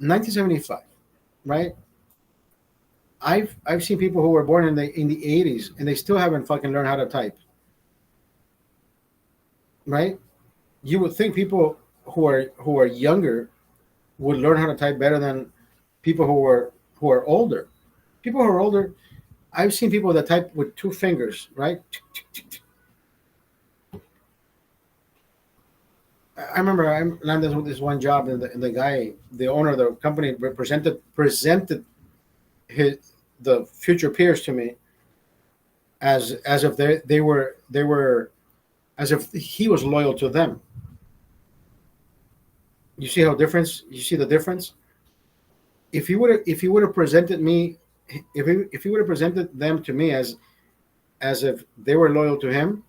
$1975, right? I've seen people who were born in the 80s and they still haven't fucking learned how to type. Right? You would think people who are younger would learn how to type better than people who are older. People who are older, I've seen people that type with 2 fingers, right? I remember I landed with this one job, and the owner of the company presented the future peers to me as if they were as if he was loyal to them. You see the difference? If he would have presented me, if he would have presented them to me as if they were loyal to him,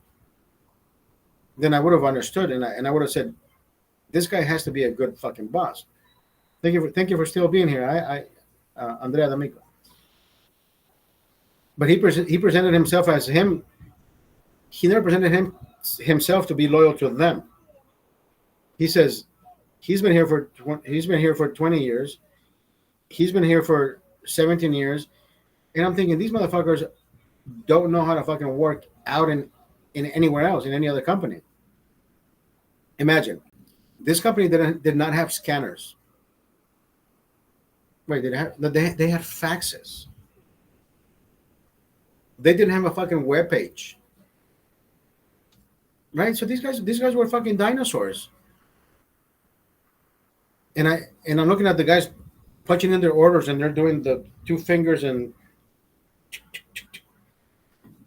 then I would have understood, and I would have said, this guy has to be a good fucking boss. Thank you for still being here. Andrea D'Amico. But he presented himself as him. He never presented himself to be loyal to them. He says he's been here for 20 years. He's been here for 17 years, and I'm thinking these motherfuckers don't know how to fucking work out in anywhere else in any other company. Imagine this company did not have scanners. Wait, they had faxes. They didn't have a fucking web page. Right? So these guys were fucking dinosaurs. And I'm looking at the guys punching in their orders, and they're doing the two fingers, and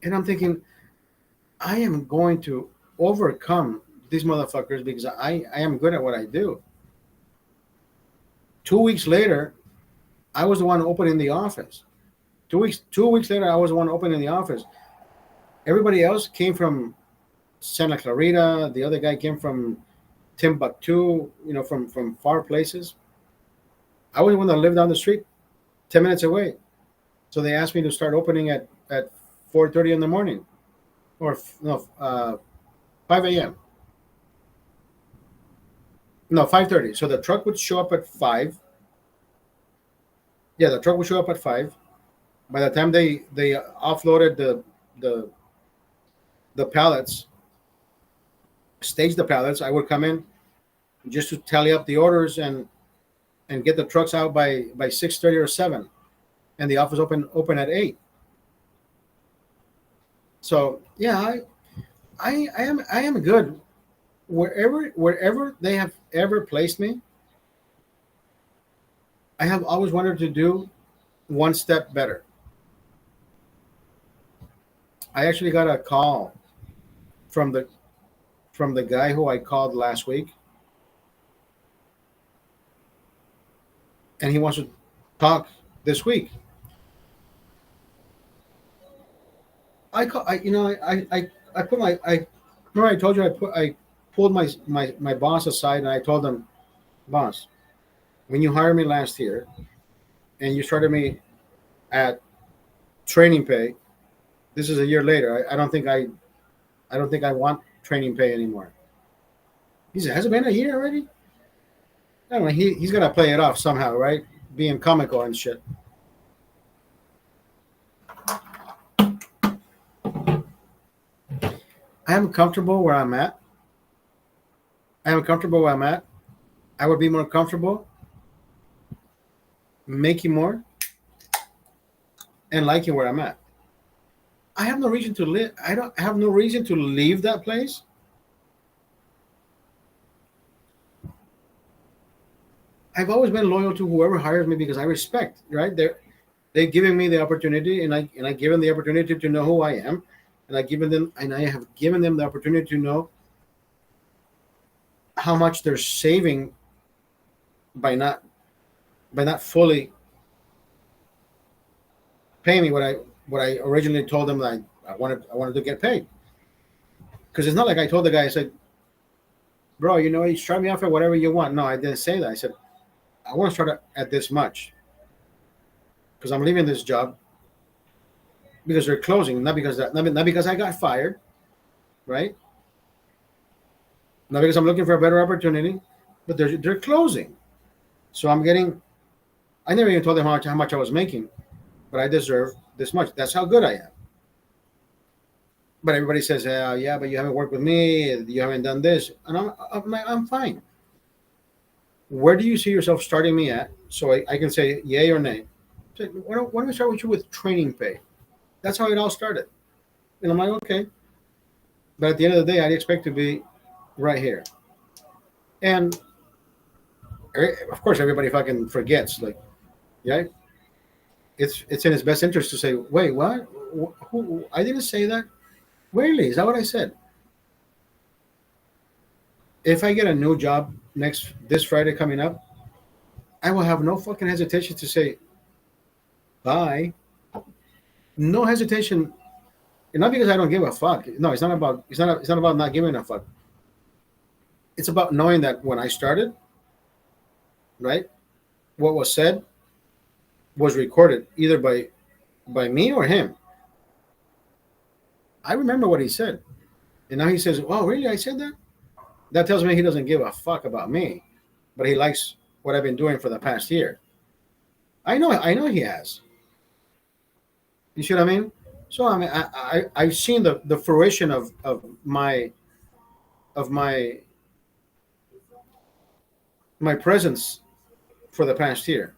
I'm thinking, I am going to overcome these motherfuckers because I am good at what I do. 2 weeks later, I was the one opening the office. 2 weeks later, I was the one opening the office. Everybody else came from Santa Clarita. The other guy came from Timbuktu, from far places. I was the one that lived down the street, 10 minutes away. So they asked me to start opening at 4:30 in the morning, or 5 a.m. No, 5:30. So the truck would show up at 5. Yeah, the truck would show up at 5. By the time they offloaded the pallets, staged the pallets, I would come in just to tally up the orders and get the trucks out by 6:30 or 7, and the office open at 8. So yeah, I am good wherever they have ever placed me. I have always wanted to do one step better. I actually got a call from the guy who I called last week, and he wants to talk this week. I put my remember I told you I pulled my boss aside, and I told him, boss, when you hired me last year and you started me at training pay, this is a year later. I don't think I want training pay anymore. He said, has it been a year already? I don't know. He's gonna play it off somehow, right? Being comical and shit. I am comfortable where I'm at. I would be more comfortable making more and liking where I'm at. I have no reason to live. I don't have no reason to leave that place. I've always been loyal to whoever hires me because I respect, right? They've given me the opportunity, and I give them the opportunity to know who I am, and I have given them the opportunity to know how much they're saving by not fully paying me what I originally told them that I wanted to get paid. Because it's not like I told the guy, I said, bro, you start me off at whatever you want. No, I didn't say that. I said, I want to start at this much because I'm leaving this job because they're closing, not because I got fired, right? Not because I'm looking for a better opportunity, but they're closing. So I never even told them how much I was making, but I deserve this much. That's how good I am. But everybody says, yeah, but you haven't worked with me, you haven't done this, and I'm fine. Where do you see yourself starting me at? So I can say yay or nay. So why don't we start with you with training pay? That's how it all started. And I'm like, okay. But at the end of the day, I'd expect to be right here. And of course, everybody fucking forgets. Like, yeah, it's in his best interest to say, wait, what? Who? I didn't say that. Really? Is that what I said? If I get a new job this Friday coming up, I will have no fucking hesitation to say bye. No hesitation. And not because I don't give a fuck. No, it's not about not giving a fuck. It's about knowing that when I started, right, what was said was recorded either by me or him. I remember what he said. And now he says, oh, really? I said that? That tells me he doesn't give a fuck about me, but he likes what I've been doing for the past year. I know he has. You see what I mean? So I mean, I've seen the fruition of my presence for the past year.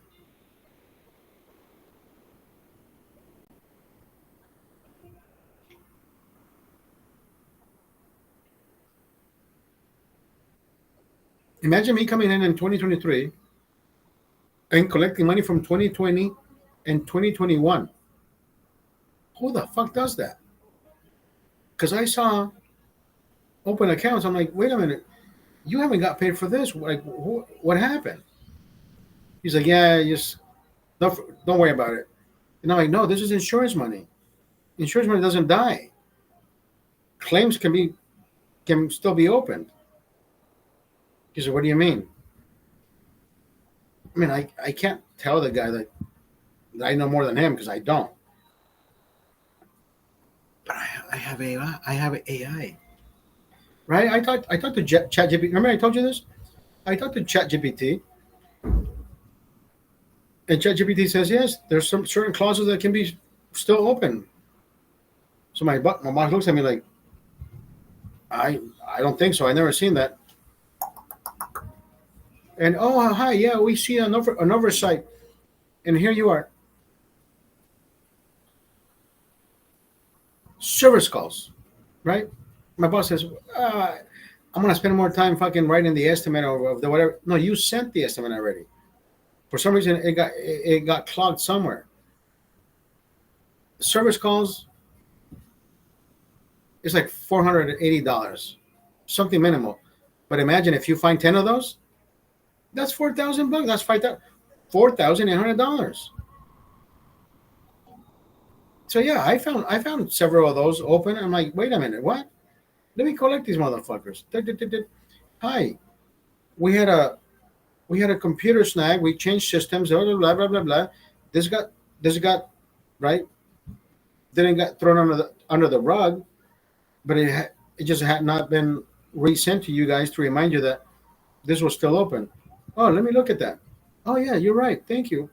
Imagine me coming in 2023 and collecting money from 2020 and 2021. Who the fuck does that? Because I saw open accounts. I'm like, wait a minute, you haven't got paid for this. Like, what happened? He's like, yeah, just don't worry about it. And I'm like, no, this is insurance money. Insurance money doesn't die. Claims can still be opened. He said, what do you mean? I mean, I can't tell the guy that I know more than him because I don't. But I have AI. I have AI. Right? I talked to ChatGPT. Remember I told you this? I talked to ChatGPT, and ChatGPT says yes. There's some certain clauses that can be still open. So my boss looks at me like, I don't think so. I never seen that. And oh hi, yeah, we see an oversight, and here you are. Service calls, right? My boss says, I'm gonna spend more time fucking writing the estimate of the whatever. No, you sent the estimate already. For some reason, it got clogged somewhere. Service calls is like $480, something minimal. But imagine if you find 10 of those, that's $4,000. That's $4,800. So yeah, I found several of those open. I'm like, wait a minute, what? Let me collect these motherfuckers. Hi, we had a computer snag. We changed systems. Blah blah blah blah blah. This got right. Didn't get thrown under the rug, but it just had not been resent to you guys to remind you that this was still open. Oh, let me look at that. Oh yeah, you're right. Thank you.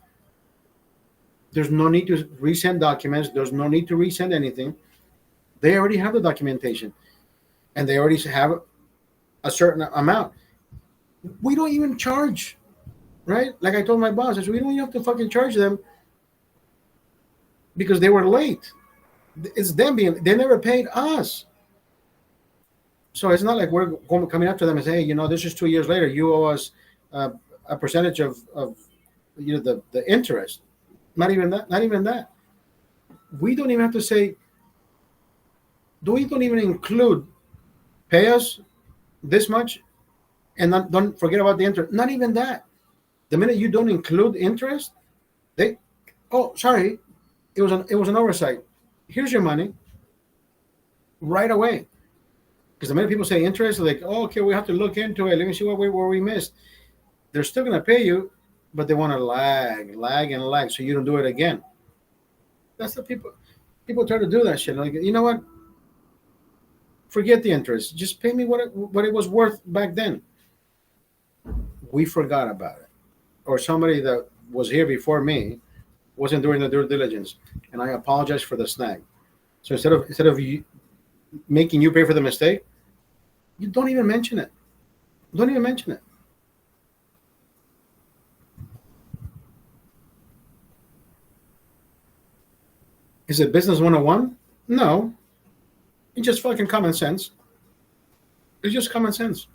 There's no need to resend documents. There's no need to resend anything. They already have the documentation, and they already have a certain amount. We don't even charge, right? Like I told my boss, I said, we don't even have to fucking charge them because they were late. It's them they never paid us. So it's not like we're coming up to them and say, hey, this is 2 years later. You owe us a percentage of the interest. Not even that. Not even that. We don't even have to say. We don't even include pay us this much, and don't forget about the interest. Not even that. The minute you don't include interest, sorry, it was an oversight. Here's your money. Right away. Because the minute people say interest, they're like, oh, okay, we have to look into it. Let me see where we missed. They're still going to pay you, but they want to lag, so you don't do it again. That's the people try to do that shit. Like, you know what? Forget the interest. Just pay me what it was worth back then. We forgot about it. Or somebody that was here before me wasn't doing the due diligence, and I apologize for the snag. So instead of making you pay for the mistake, you don't even mention it. Don't even mention it. Is it business 101? No. It's just fucking common sense. It's just common sense.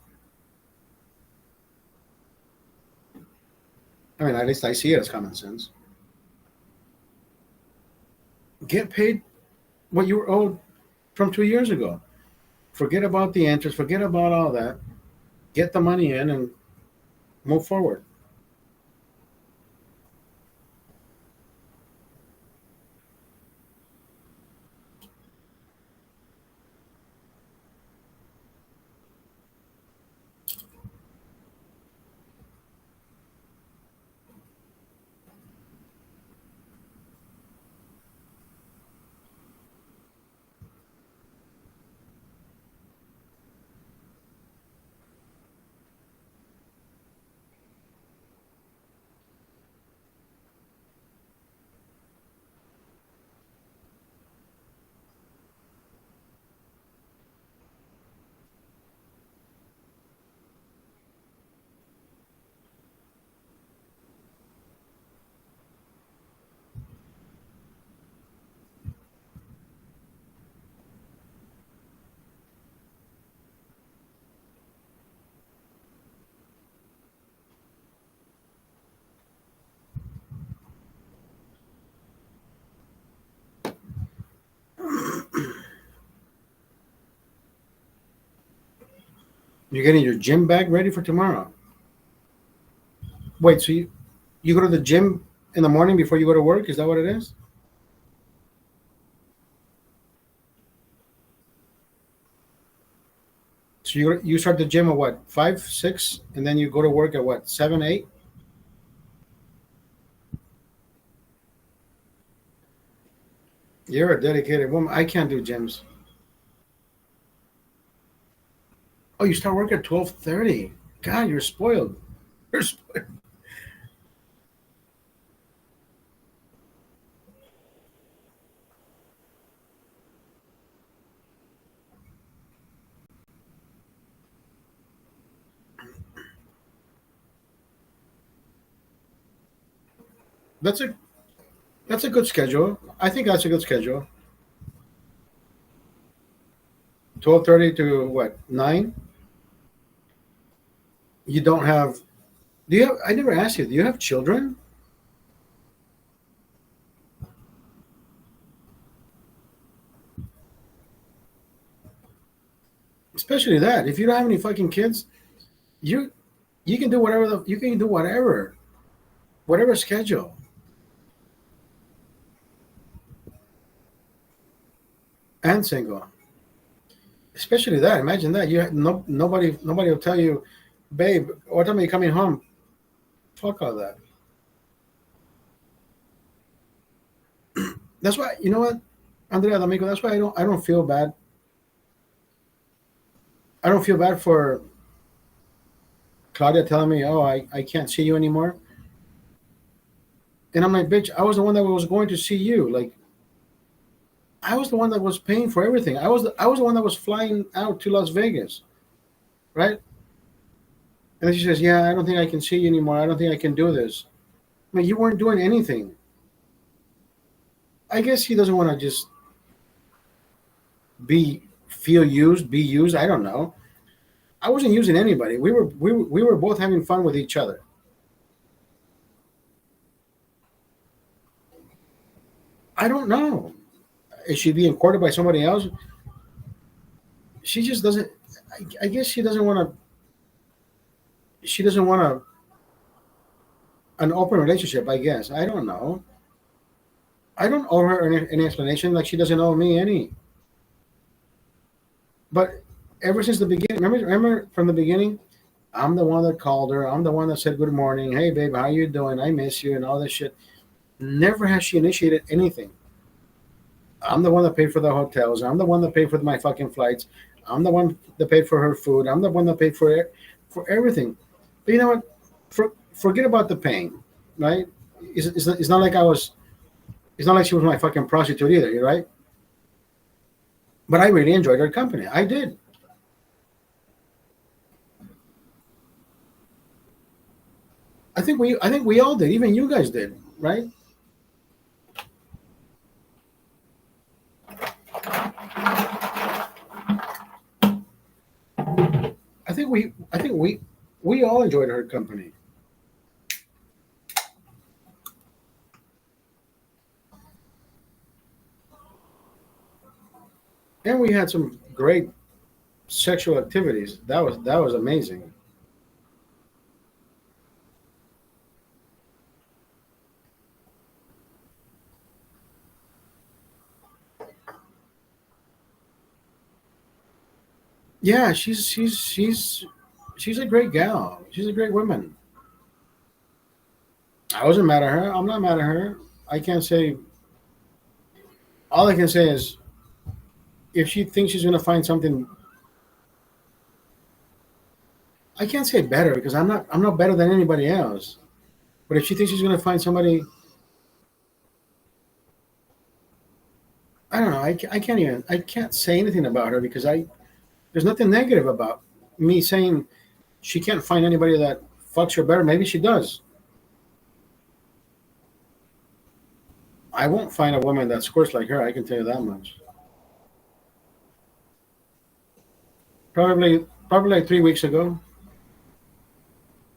I mean, at least I see it as common sense. Get paid what you were owed from 2 years ago. Forget about the interest. Forget about all that. Get the money in and move forward. You're getting your gym bag ready for tomorrow. Wait, so you go to the gym in the morning before you go to work? Is that what it is? So you start the gym at what, 5, 6, and then you go to work at what, 7, 8? You're a dedicated woman. I can't do gyms. Oh, you start work at 12:30. God, you're spoiled. You're spoiled. That's a that's a good schedule. I think that's a good schedule. 12:30 to what, 9? You don't have. Do you have? I never asked you. Do you have children? Especially that. If you don't have any fucking kids, you you can do whatever you can do whatever schedule. And single. Especially that. Imagine that. Nobody will tell you, babe, what time are you coming home? Fuck all that. That's why, you know what, Andrea D'Amico, that's why I don't feel bad. I don't feel bad for Claudia telling me, oh, I can't see you anymore. And I'm like, bitch, I was the one that was going to see you. Like, I was the one that was paying for everything. I was the one that was flying out to Las Vegas, right? And then she says, yeah, I don't think I can see you anymore. I don't think I can do this. I mean, you weren't doing anything. I guess he doesn't want to just feel used, be used. I don't know. I wasn't using anybody. We were both having fun with each other. I don't know. Is she being courted by somebody else? She just doesn't. I guess she doesn't want to. She doesn't want an open relationship. I guess I don't know. I don't owe her any explanation. Like she doesn't owe me any. But ever since the beginning, remember from the beginning, I'm the one that called her. I'm the one that said good morning. Hey, babe, how you doing? I miss you and all this shit. Never has she initiated anything. I'm the one that paid for the hotels. I'm the one that paid for my fucking flights. I'm the one that paid for her food. I'm the one that paid for everything. But you know what? Forget about the paying, right? It's not like I was. It's not like she was my fucking prostitute either. You're right. But I really enjoyed her company. I did. I think we all did. Even you guys did, right? I think we all enjoyed her company. And we had some great sexual activities. That was amazing. Yeah, she's a great gal. She's a great woman. I wasn't mad at her. I'm not mad at her. I can't say. All I can say is, if she thinks she's gonna find something, I can't say better because I'm not better than anybody else. But if she thinks she's gonna find somebody, I don't know. I can't say anything about her because there's nothing negative about me saying she can't find anybody that fucks her better. Maybe she does. I won't find a woman that squirts like her. I can tell you that much. Probably like 3 weeks ago.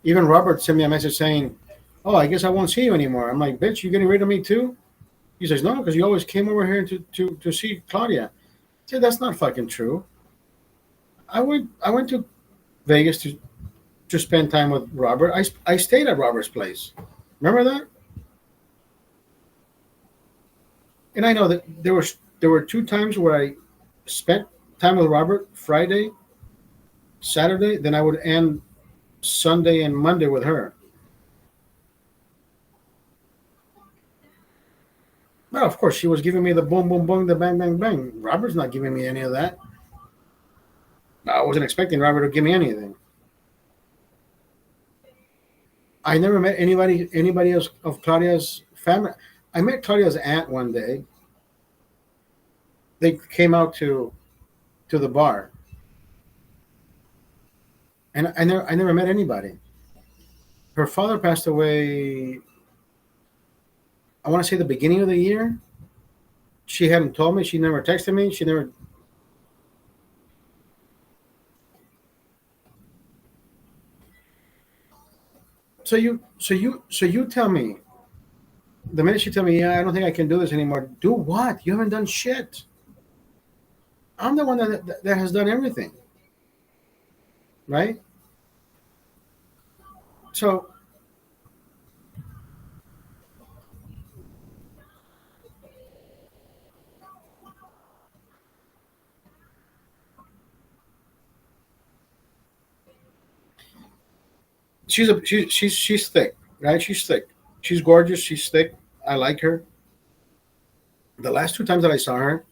Even Robert sent me a message saying, "Oh, I guess I won't see you anymore." I'm like, "Bitch, you getting rid of me too?" He says, "No, because you always came over here to see Claudia." I said, "That's not fucking true. I went to Vegas to spend time with Robert. I stayed at Robert's place. Remember that? And I know that there were 2 times where I spent time with Robert, Friday, Saturday, then I would end Sunday and Monday with her. Well, of course, she was giving me the boom, boom, boom, the bang, bang, bang. Robert's not giving me any of that. I wasn't expecting Robert to give me anything. I never met anybody else of Claudia's family. I met Claudia's aunt one day. They came out to the bar, and I never met anybody. Her father passed away. I want to say the beginning of the year. She hadn't told me. She never texted me. She never. So you tell me. The minute she tell me, yeah, I don't think I can do this anymore. Do what? You haven't done shit. I'm the one that has done everything, right? So she's thick, right? She's thick. She's gorgeous. She's thick. I like her. The last 2 times that I saw her,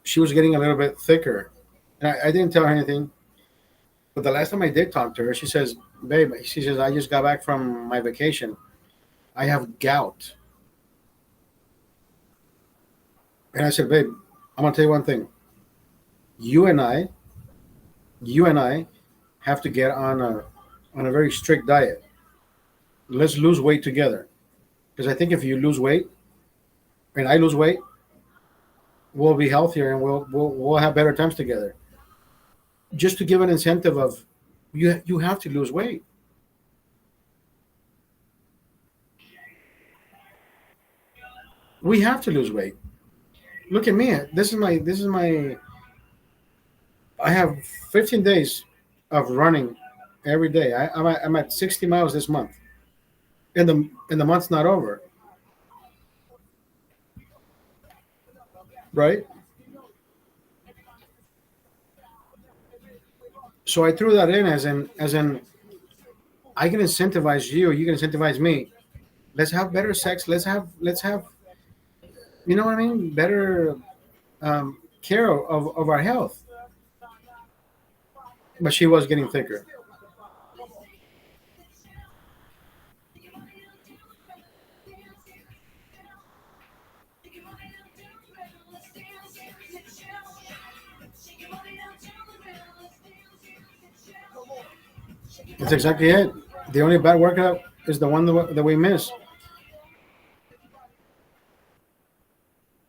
she was getting a little bit thicker. And I didn't tell her anything. But the last time I did talk to her, she says, "Babe," she says, "I just got back from my vacation. I have gout." And I said, "Babe, I'm gonna tell you one thing. You and I, you and I, have to get on a very strict diet. Let's lose weight together. Because I think if you lose weight and I lose weight, we'll be healthier and we'll have better times together." Just to give an incentive of you have to lose weight. We have to lose weight. Look at me. This is my I have 15 days of running every day. I'm at 60 miles this month. And the month's not over, right? So I threw that in as in I can incentivize you, you can incentivize me. Let's have better sex. Let's have you know what I mean? Better care of our health. But she was getting thicker. That's exactly it. The only bad workout is the one that we miss.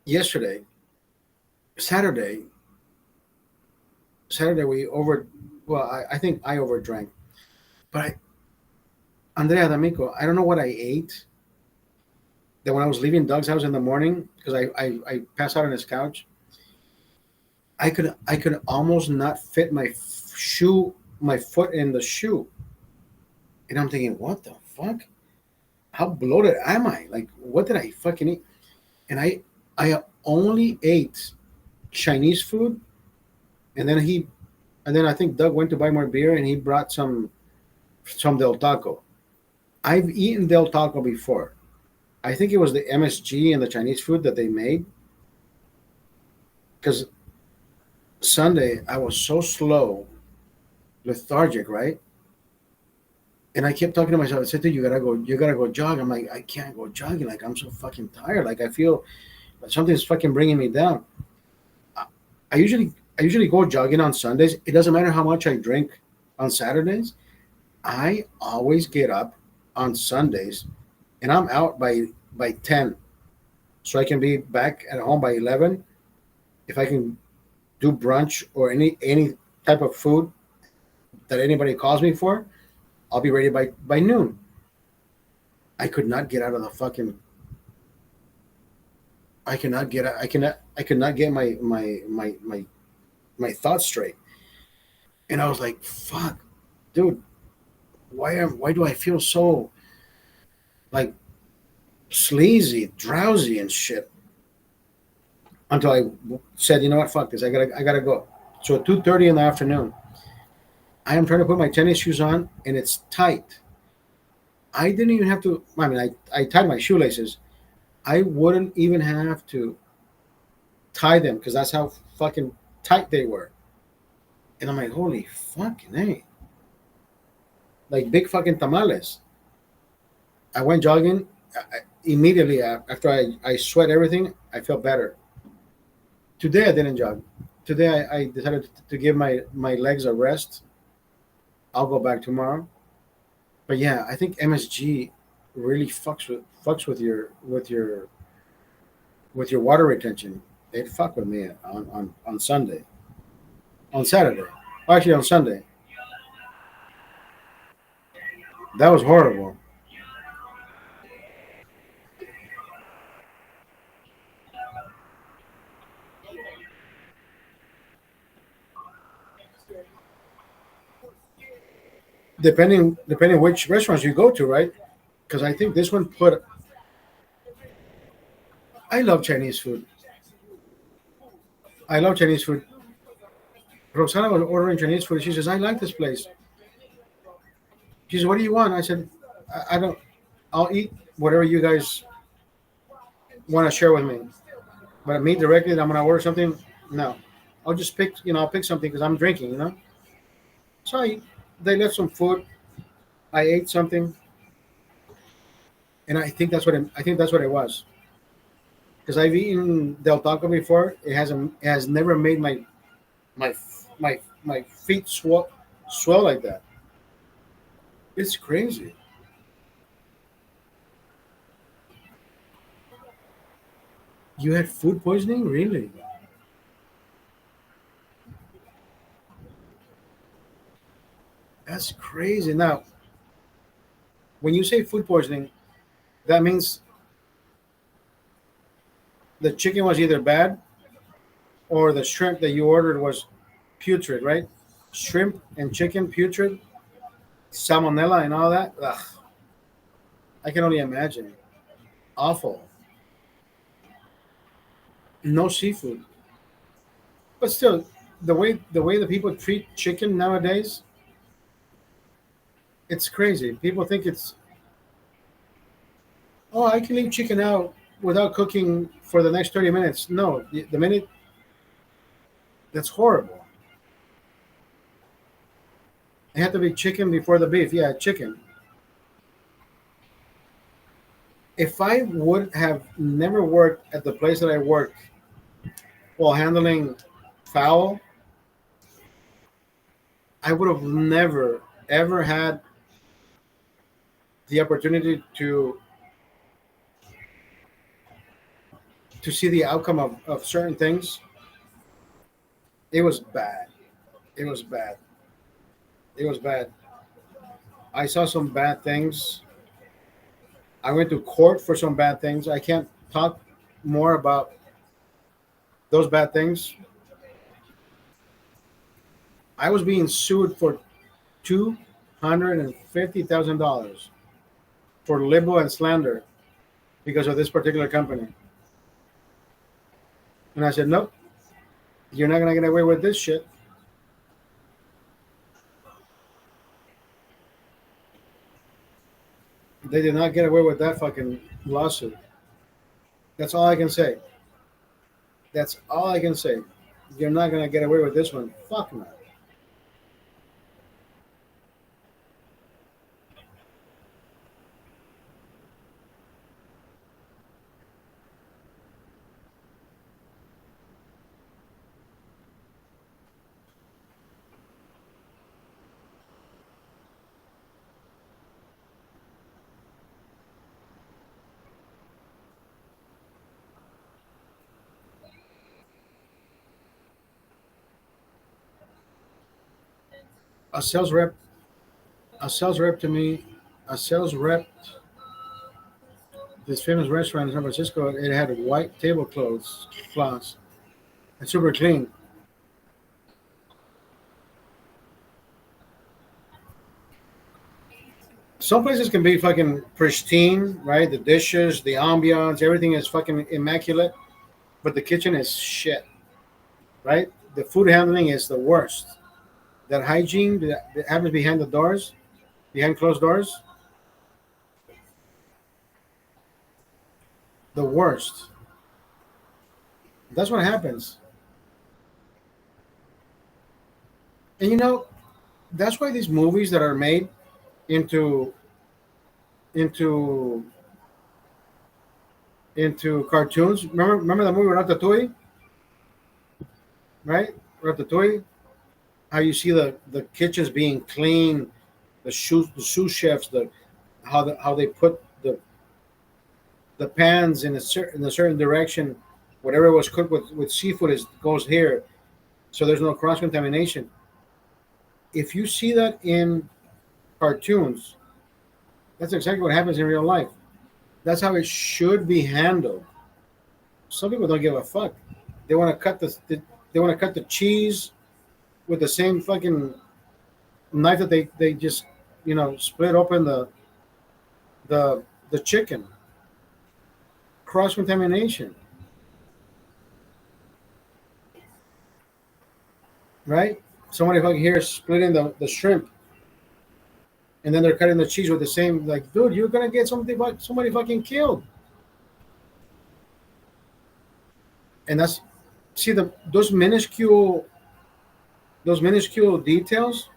Yesterday, Saturday, Saturday we over. Well, I think I overdrank, but Andrea D'Amico, I don't know what I ate. That when I was leaving Doug's house in the morning, because I passed out on his couch, I could almost not fit my foot in the shoe, and I'm thinking, what the fuck? How bloated am I? Like, what did I fucking eat? And I only ate Chinese food, and then I think Doug went to buy more beer, and he brought some Del Taco. I've eaten Del Taco before. I think it was the MSG and the Chinese food that they made. Because Sunday I was so slow, lethargic, right? And I kept talking to myself. I said, "Dude, you gotta go jog." I'm like, I can't go jogging. Like, I'm so fucking tired. Like, I feel like something's fucking bringing me down. I usually go jogging on Sundays. It doesn't matter how much I drink on Saturdays. I always get up on Sundays, and I'm out by 10, so I can be back at home by 11. If I can do brunch or any type of food that anybody calls me for, I'll be ready by noon. I could not get out of the fucking. I cannot get. I could not get my thoughts straight. And I was like, fuck. dude, why do I feel so like sleazy, drowsy, and shit? Until I said, you know what, fuck this, I gotta go. So at 2:30 in the afternoon, I am trying to put my tennis shoes on, and it's tight. I didn't even have to. I mean, I tied my shoelaces. I wouldn't even have to tie them because that's how fucking tight they were. And I'm like, holy fucking hey, like big fucking tamales. I went jogging. Immediately after I sweat everything, I felt better. Today I didn't jog. Today I decided to give my legs a rest. I'll go back tomorrow. But yeah, I think MSG really fucks with your water retention. It fucked with me on Sunday, on Saturday, actually on Sunday. That was horrible. Depending which restaurants you go to, right? Because I think this one put. I love Chinese food. I love Chinese food. Roxana was ordering Chinese food. She says, "I like this place." She says, "What do you want?" I said, "I don't. I'll eat whatever you guys want to share with me. But me directly, that I'm gonna order something. No, I'll just pick. I'll pick something because I'm drinking. So they left some food. I ate something, and I think that's what it was. Because I've eaten Del Taco before. It has never made my my feet swell like that. It's crazy. You had food poisoning, really? That's crazy. Now, when you say food poisoning, that means the chicken was either bad or the shrimp that you ordered was putrid, right? Shrimp and chicken putrid, salmonella and all that. Ugh, I can only imagine. Awful. No seafood, but still, the way the people treat chicken nowadays, it's crazy. People think it's, oh, I can leave chicken out without cooking for the next 30 minutes. No, the minute that's horrible. It had to be chicken before the beef. Yeah, chicken. If I would have never worked at the place that I work while handling fowl, I would have never ever had the opportunity to see the outcome of certain things. It was bad. It was bad. It was bad. I saw some bad things. I went to court for some bad things. I can't talk more about those bad things. I was being sued for $250,000 for libel and slander because of this particular company. And I said, nope, you're not gonna get away with this shit. They did not get away with that fucking lawsuit. That's all I can say. That's all I can say. You're not gonna get away with this one. Fuck no. A sales rep, a sales rep to me, a sales rep. This famous restaurant in San Francisco, it had white tablecloths, cloths, and super clean. Some places can be fucking pristine, right? The dishes, the ambiance, everything is fucking immaculate, but the kitchen is shit, right? The food handling is the worst. That hygiene that happens behind the doors, behind closed doors, the worst. That's what happens. And that's why these movies that are made into into into cartoons. Remember the movie Ratatouille, right? Ratatouille. How you see the kitchens being clean, the sous chefs, how they put the pans in a certain direction. Whatever was cooked with seafood goes here, so there's no cross contamination. If you see that in cartoons, that's exactly what happens in real life. That's how it should be handled. Some people don't give a fuck. They want to cut they want to cut the cheese with the same fucking knife that they just split open the chicken. Cross contamination, right? Somebody fucking here splitting the shrimp, and then they're cutting the cheese with the same. Like, dude, you're gonna get somebody fucking killed. And that's see those minuscule details.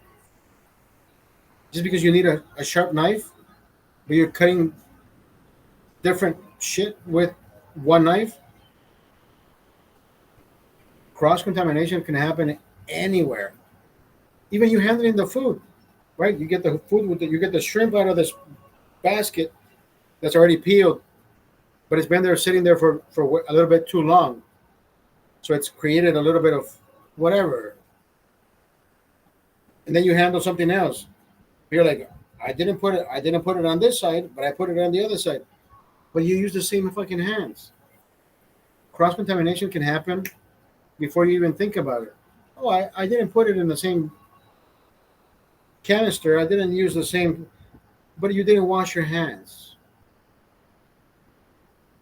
Just because you need a sharp knife, but you're cutting different shit with one knife. Cross contamination can happen anywhere. Even you handling the food, right? You get the food you get the shrimp out of this basket that's already peeled, but it's been there sitting there for a little bit too long, so it's created a little bit of whatever. And then you handle something else. You're like, I didn't put it on this side, but I put it on the other side. But you use the same fucking hands. Cross contamination can happen before you even think about it. Oh, I didn't put it in the same canister. I didn't use the same, but you didn't wash your hands.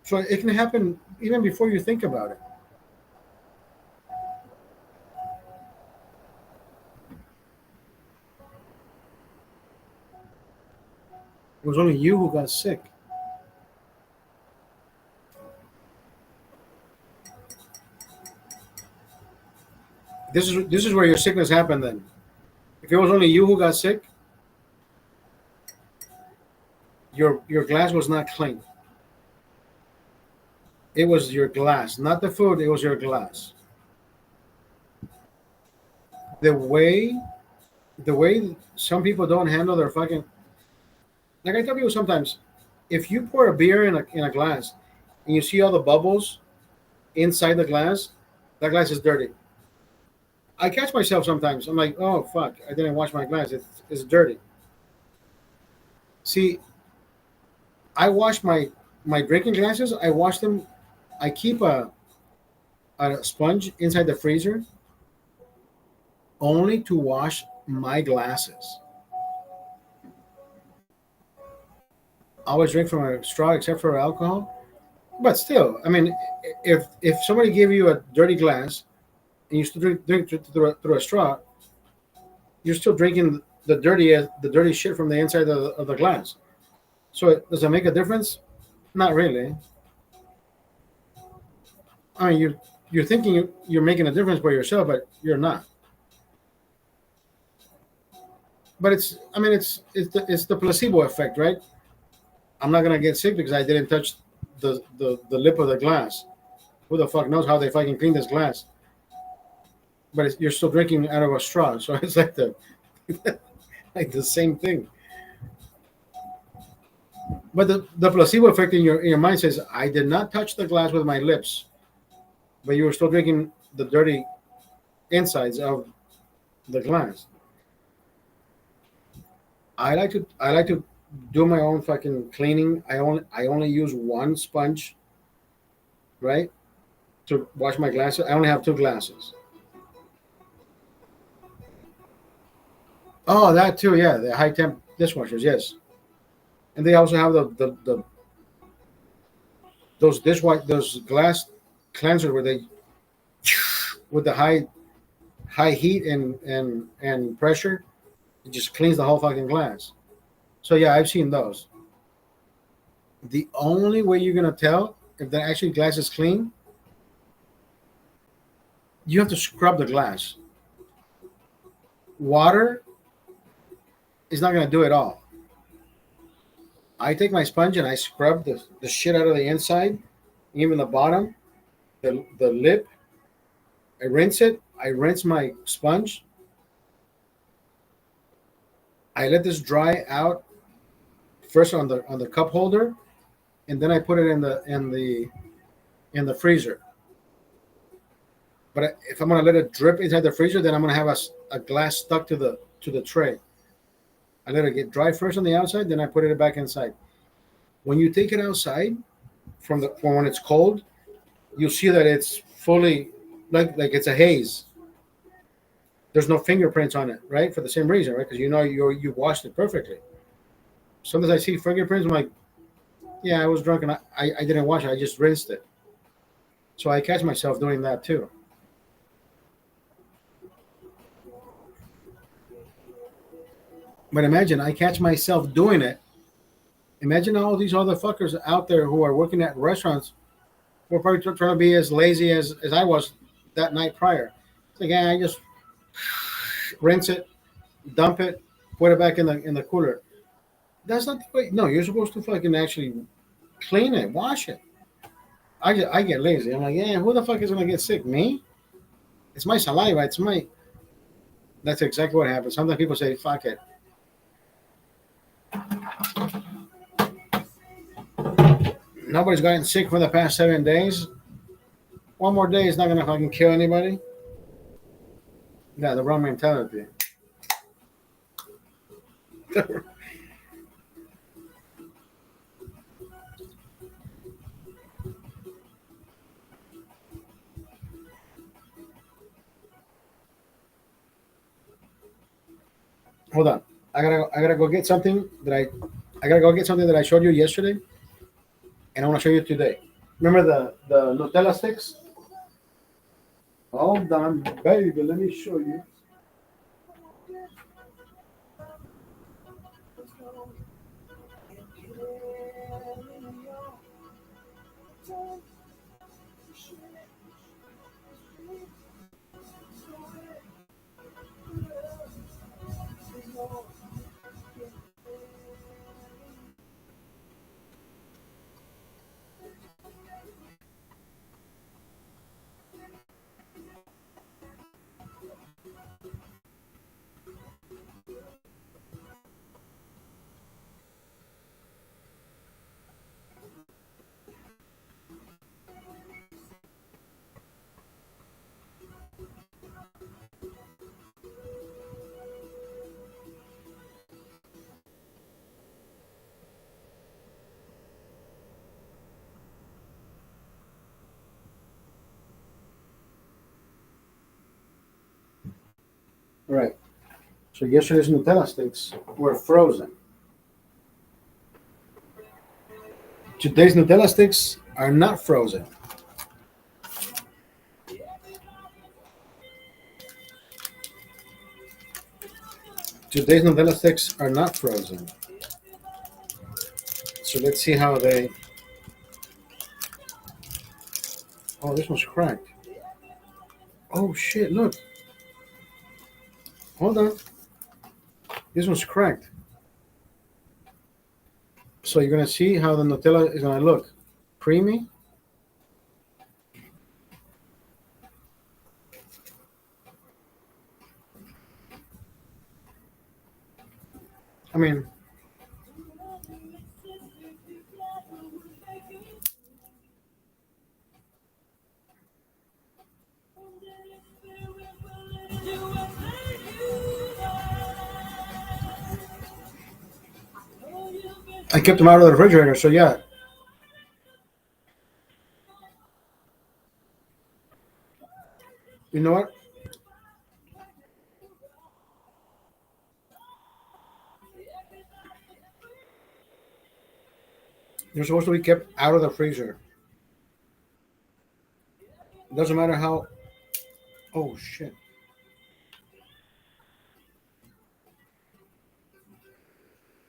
So it can happen even before you think about it. It was only you who got sick. This is where your sickness happened then. If it was only you who got sick, your glass was not clean. It was your glass, not the food, it was your glass. The way some people don't handle their fucking, like I tell people sometimes, if you pour a beer in a glass and you see all the bubbles inside the glass, that glass is dirty. I catch myself sometimes. I'm like, oh fuck, I didn't wash my glass. It's dirty. See, I wash my drinking glasses. I wash them. I keep a sponge inside the freezer only to wash my glasses. I always drink from a straw except for alcohol. But still, I mean, if somebody gave you a dirty glass and you still drink through a straw, you're still drinking the dirty shit from the inside of the glass. So does it make a difference? Not really. I mean, you're thinking you're making a difference for yourself, but you're not. But it's the placebo effect, right? I'm not gonna get sick because I didn't touch the lip of the glass. Who the fuck knows how they fucking clean this glass? But you're still drinking out of a straw, so it's like like the same thing. But the placebo effect in your mind says, I did not touch the glass with my lips, but you were still drinking the dirty insides of the glass. I like to do my own fucking cleaning. I only use one sponge, right, to wash my glasses. I only have 2 glasses. Oh, that too, yeah. The high temp dishwashers, yes. And they also have the those glass cleansers where they with the high heat and pressure, it just cleans the whole fucking glass. So yeah, I've seen those. The only way you're gonna tell if the actually glass is clean, you have to scrub the glass. Water is not gonna do it all. I take my sponge and I scrub the shit out of the inside, even the bottom, the lip. I rinse it. I rinse my sponge. I let this dry out first on the cup holder, and then I put it in the freezer. But if I'm gonna let it drip inside the freezer, then I'm gonna have a glass stuck to the tray. I let it get dry first on the outside, then I put it back inside. When you take it outside from when it's cold, you'll see that it's fully like it's a haze. There's no fingerprints on it, right? For the same reason, right? Because you washed it perfectly. Sometimes I see fingerprints, I'm like, yeah, I was drunk and I didn't wash it. I just rinsed it. So I catch myself doing that too. But imagine I catch myself doing it. Imagine all these other fuckers out there who are working at restaurants who are probably trying to be as lazy as I was that night prior. It's like, yeah, I just rinse it, dump it, put it back in the cooler. That's not the way. No, you're supposed to fucking actually clean it, wash it. I get lazy. I'm like, yeah, who the fuck is gonna get sick? Me? It's my saliva. It's my. That's exactly what happens. Sometimes people say, fuck it. Nobody's gotten sick for the past 7 days. One more day is not gonna fucking kill anybody. Yeah, the wrong mentality. Hold on. I gotta go get something I gotta go get something that I showed you yesterday, and I want to show you today. Remember the Nutella sticks? Hold on, baby. Let me show you. Right. So yesterday's Nutella sticks were frozen. Today's Nutella sticks are not frozen. Today's Nutella sticks are not frozen. So let's see how they. Oh, this one's cracked. Oh shit! Look. Hold on. This one's cracked. So you're gonna see how the Nutella is gonna look. Creamy. I mean, I kept them out of the refrigerator, so yeah. You know what? They're supposed to be kept out of the freezer. It doesn't matter how. Oh shit!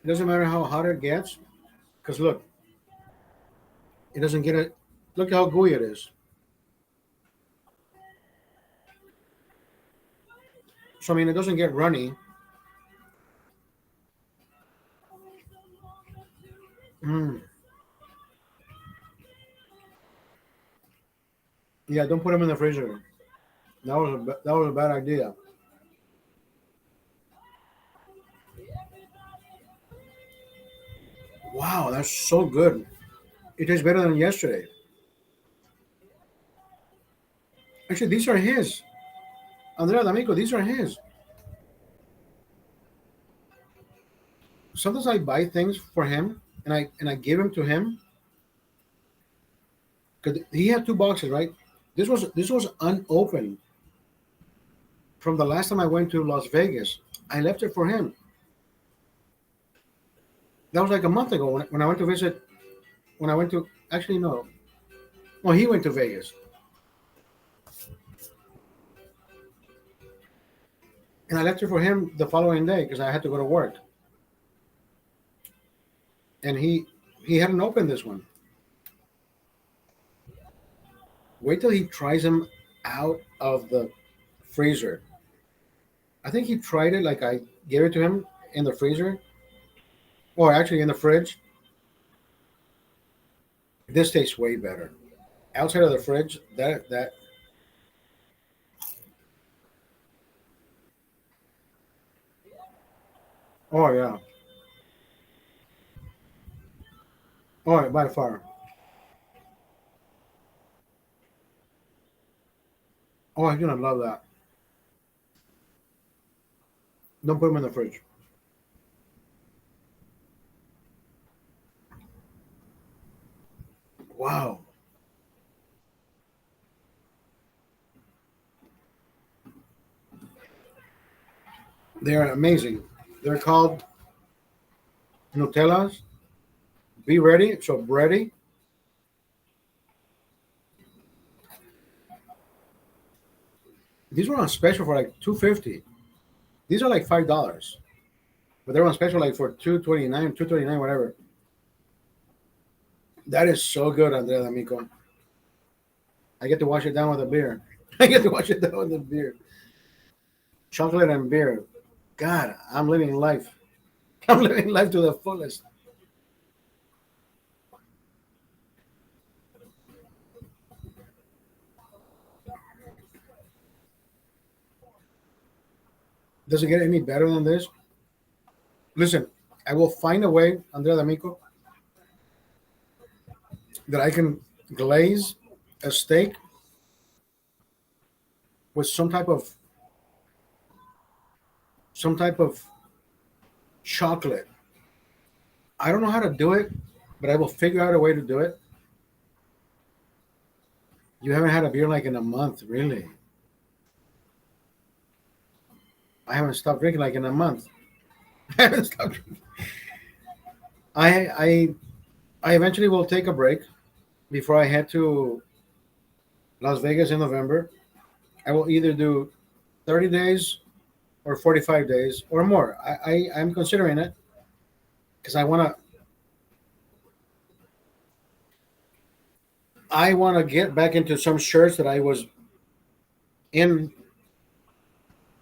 It doesn't matter how hot it gets, because look, it doesn't get it. Look how gooey it is. So I mean, it doesn't get runny. Mm. Yeah, don't put them in the freezer. That was a bad idea. Wow, that's so good. It tastes better than yesterday. Actually, these are his. Andrea D'Amico, these are his. Sometimes I buy things for him and I give them to him because he had two boxes, right? This was unopened from the last time I went to Las Vegas. I left it for him. That was like a month ago when I went to visit. When I went to actually no, no, he went to Vegas and I left it for him the following day because I had to go to work. And he hadn't opened this one. Wait till he tries them out of the freezer. I think he tried it like I gave it to him in the freezer, or actually in the fridge. This tastes way better. Outside of the fridge, that oh yeah. Oh yeah, by far. Oh, I'm gonna love that. Don't put them in the fridge. Wow. They are amazing. They're called Nutellas. Be ready. So ready. These were on special for like $2.50. These are like $5, but they're on special like for $2.29, whatever. That is so good, Andrea D'Amico. I get to wash it down with a beer. I get to wash it down with a beer. Chocolate and beer. God, I'm living life. I'm living life to the fullest. Does it get any better than this? Listen, I will find a way, Andrea D'Amico, that I can glaze a steak with some type of chocolate. I don't know how to do it, but I will figure out a way to do it. You haven't had a beer like in a month, really. I haven't stopped drinking like in a month. I haven't stopped drinking. I I I eventually will take a break before I head to Las Vegas in November. I will either do 30 days or 45 days or more. I'm considering it because I want to get back into some shirts that I was in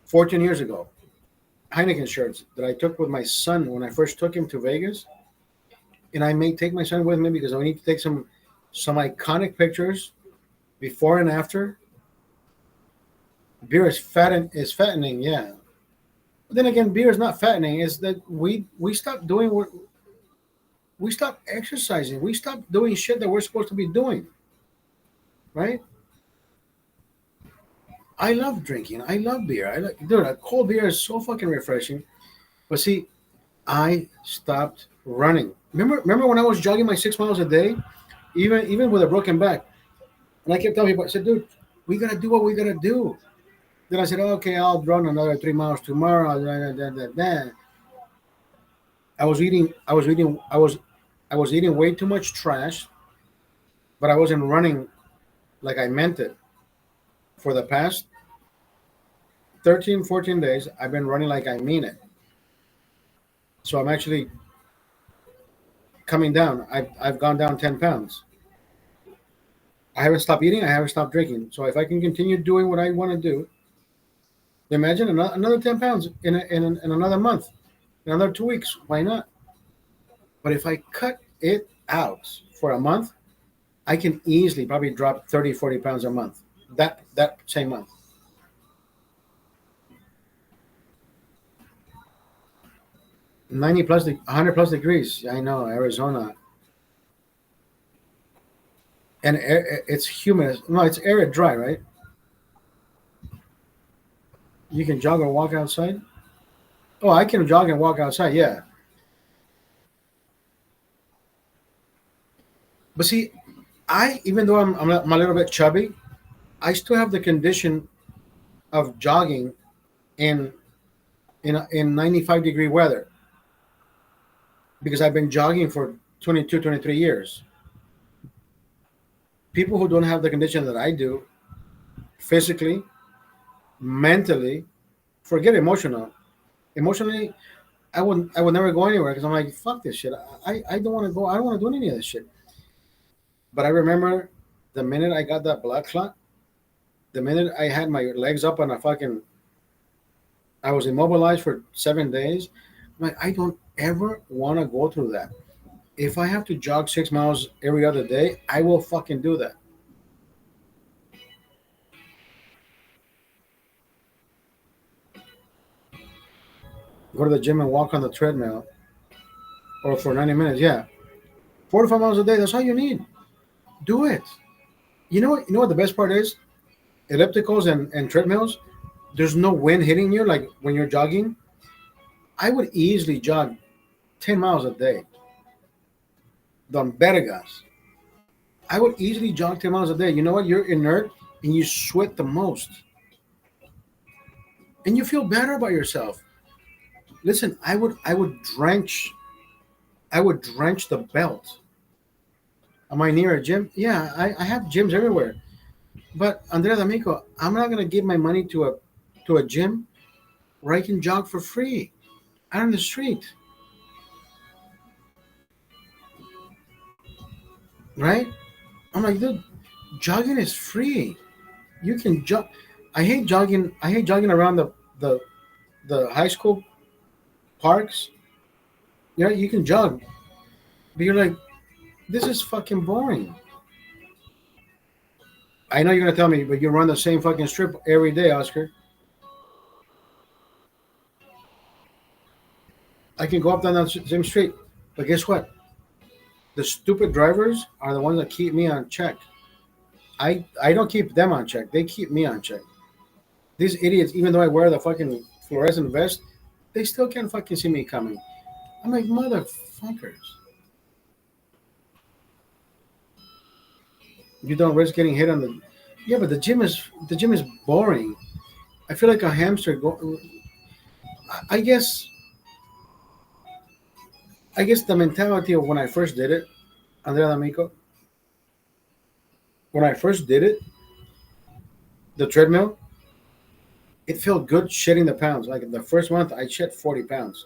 14 years ago. Heineken shirts that I took with my son when I first took him to Vegas, and I may take my son with me because I need to take some iconic pictures before and after. Beer is fattening, yeah. But then again, beer is not fattening. Is that we stopped doing what we stopped exercising. We stopped doing shit that we're supposed to be doing, right? I love drinking. I love beer. Dude, a cold beer is so fucking refreshing. But see, I stopped running. Remember when I was jogging my 6 miles a day, even with a broken back, and I kept telling people, I said, dude, we gotta do what we gotta do. Then I said, okay, I'll run another 3 miles tomorrow. I was I was eating way too much trash, but I wasn't running like I meant it. For the past 13, 14 days, I've been running like I mean it. So I'm actually coming down. I've gone down 10 pounds. I haven't stopped eating. I haven't stopped drinking. So if I can continue doing what I want to do, imagine another 10 pounds in another month, in another 2 weeks. Why not? But if I cut it out for a month, I can easily probably drop 30, 40 pounds a month. That same month. 90 plus, 100 plus degrees. I know, Arizona. And it's humid. No, it's arid dry, right? You can jog or walk outside. Oh, I can jog and walk outside. Yeah, but see, I even though I'm a little bit chubby, I still have the condition of jogging in in 95-degree weather because I've been jogging for 22, 23 years. People who don't have the condition that I do, physically, mentally, forget emotional. Emotionally, I would never go anywhere because I'm like, fuck this shit. I don't want to go. I don't want to do any of this shit. But I remember the minute I got that blood clot, the minute I had my legs up on a fucking, I was immobilized for 7 days. I'm like, I don't ever want to go through that. If I have to jog 6 miles every other day, I will fucking do that. Go to the gym and walk on the treadmill or for 90 minutes. Yeah. 45 miles a day, that's all you need. Do it. You know what the best part is? Ellipticals and treadmills, there's no wind hitting you like when you're jogging. I would easily jog 10 miles a day. Don Vergas. I would easily jog 10 miles a day. You know what? You're inert and you sweat the most. And you feel better about yourself. Listen, I would drench the belt. Am I near a gym? Yeah, I have gyms everywhere. But Andrea D'Amico, I'm not gonna give my money to a gym where I can jog for free out on the street. Right? I'm like, dude, jogging is free. You can jog. I hate jogging. I hate jogging around the high school parks. You know, you can jog, but you're like, this is fucking boring. I know you're gonna tell me, but you run the same fucking strip every day, Oscar. I can go up down that same street, but guess what? The stupid drivers are the ones that keep me on check. I don't keep them on check. They keep me on check. These idiots, even though I wear the fucking fluorescent vest, they still can't fucking see me coming. I'm like, motherfuckers. You don't risk getting hit on the. Yeah, but the gym is boring. I feel like a hamster. I guess. I guess the mentality of when I first did it, Andrea D'Amico. When I first did it, the treadmill, it felt good shedding the pounds. Like the first month, I shed 40 pounds,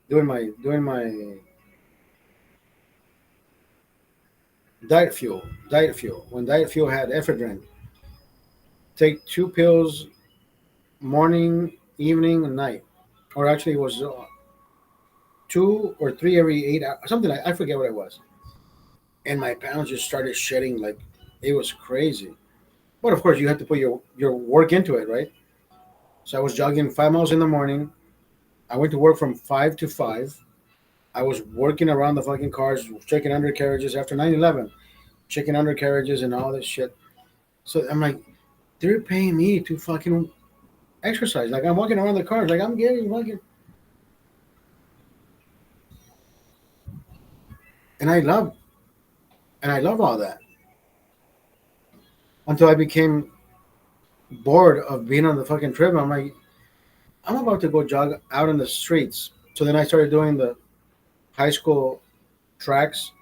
doing my diet fuel. When diet fuel had ephedrine, take 2 pills morning, evening, and night, or actually it was 2 or 3 every 8 hours, something like I forget what it was. And my pounds just started shedding like it was crazy. But of course, you have to put your work into it, right? So I was jogging 5 miles in the morning. I went to work from 5 to 5. I was working around the fucking cars, checking undercarriages after 9/11, checking undercarriages and all this shit. So I'm like, they're paying me to fucking exercise. Like I'm walking around the cars, like I'm getting fucking. And I love, all that until I became bored of being on the fucking treadmill. I'm like, I'm about to go jog out in the streets. So then I started doing the high school tracks.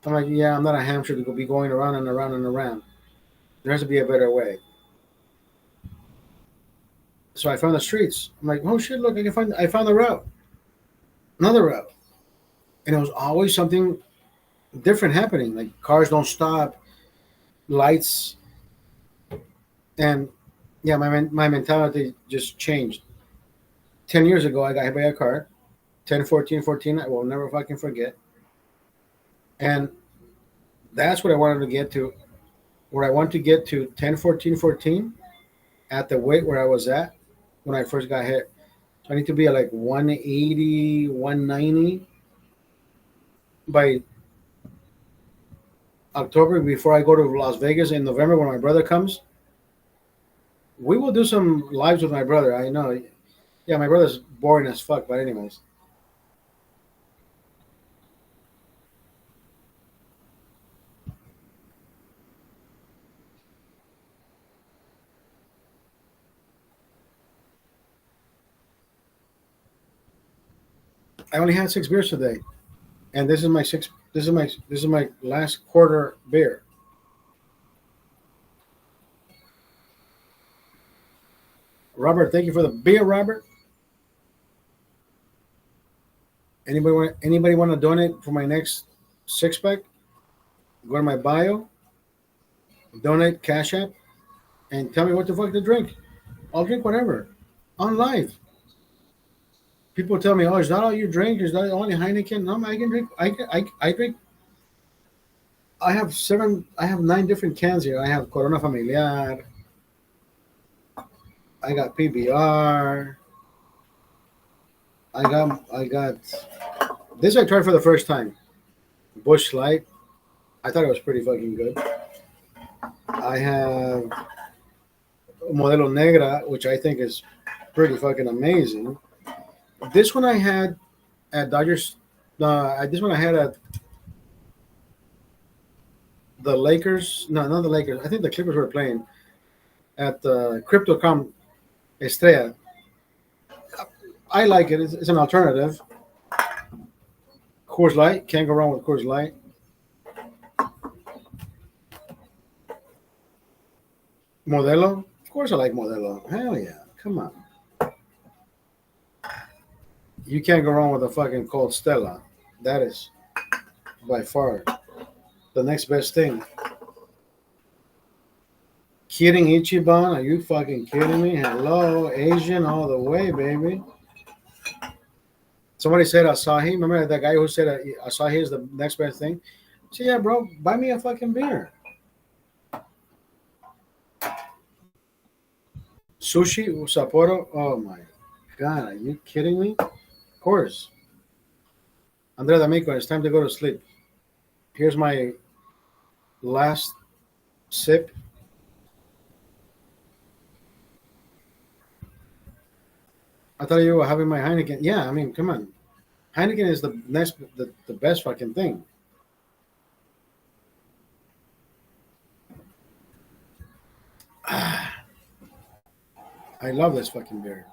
I'm like, yeah, I'm not a hamster to be going around and around and around. There has to be a better way. So I found the streets. I'm like, oh shit, look, I found the route. Another route. And it was always something different happening. Like cars don't stop, lights, and yeah, my mentality just changed. 10 years ago, I got hit by a car. 10, 14, 14. I will never fucking forget. And that's what I wanted to get to. Where I want to get to 10, 14, 14 at the weight where I was at when I first got hit. So I need to be at like 180, 190 by October before I go to Las Vegas in November when my brother comes. We will do some lives with my brother. I know. Yeah, my brother's boring as fuck, but anyways. I only had 6 beers today, and this is my sixth. This is my last quarter beer. Robert, thank you for the beer, Robert. Anybody want to donate for my next 6 pack? Go to my bio, donate Cash App, and tell me what the fuck to drink. I'll drink whatever on live. People tell me, "Oh, is that all you drink? Is that only Heineken?" No, I can drink. I drink. I have 7. I have 9 different cans here. I have Corona Familiar. I got PBR. I got this. I tried for the first time. Bush Light. I thought it was pretty fucking good. I have Modelo Negra, which I think is pretty fucking amazing. This one I had at Dodgers. This one I had at the Lakers. No, not the Lakers. I think the Clippers were playing at the Crypto.com Estrella. I like it. It's an alternative. Coors Light. Can't go wrong with Coors Light. Modelo. Of course I like Modelo. Hell yeah. Come on. You can't go wrong with a fucking cold Stella. That is by far the next best thing. Kidding Ichiban? Are you fucking kidding me? Hello, Asian all the way, baby. Somebody said Asahi. Remember that guy who said Asahi is the next best thing? So yeah, bro, buy me a fucking beer. Sushi Sapporo. Oh my god, are you kidding me? Of course. Andrea D'Amico, it's time to go to sleep. Here's my last sip. I thought you were having my Heineken. Yeah, I mean, come on. Heineken is the best fucking thing. I love this fucking beer.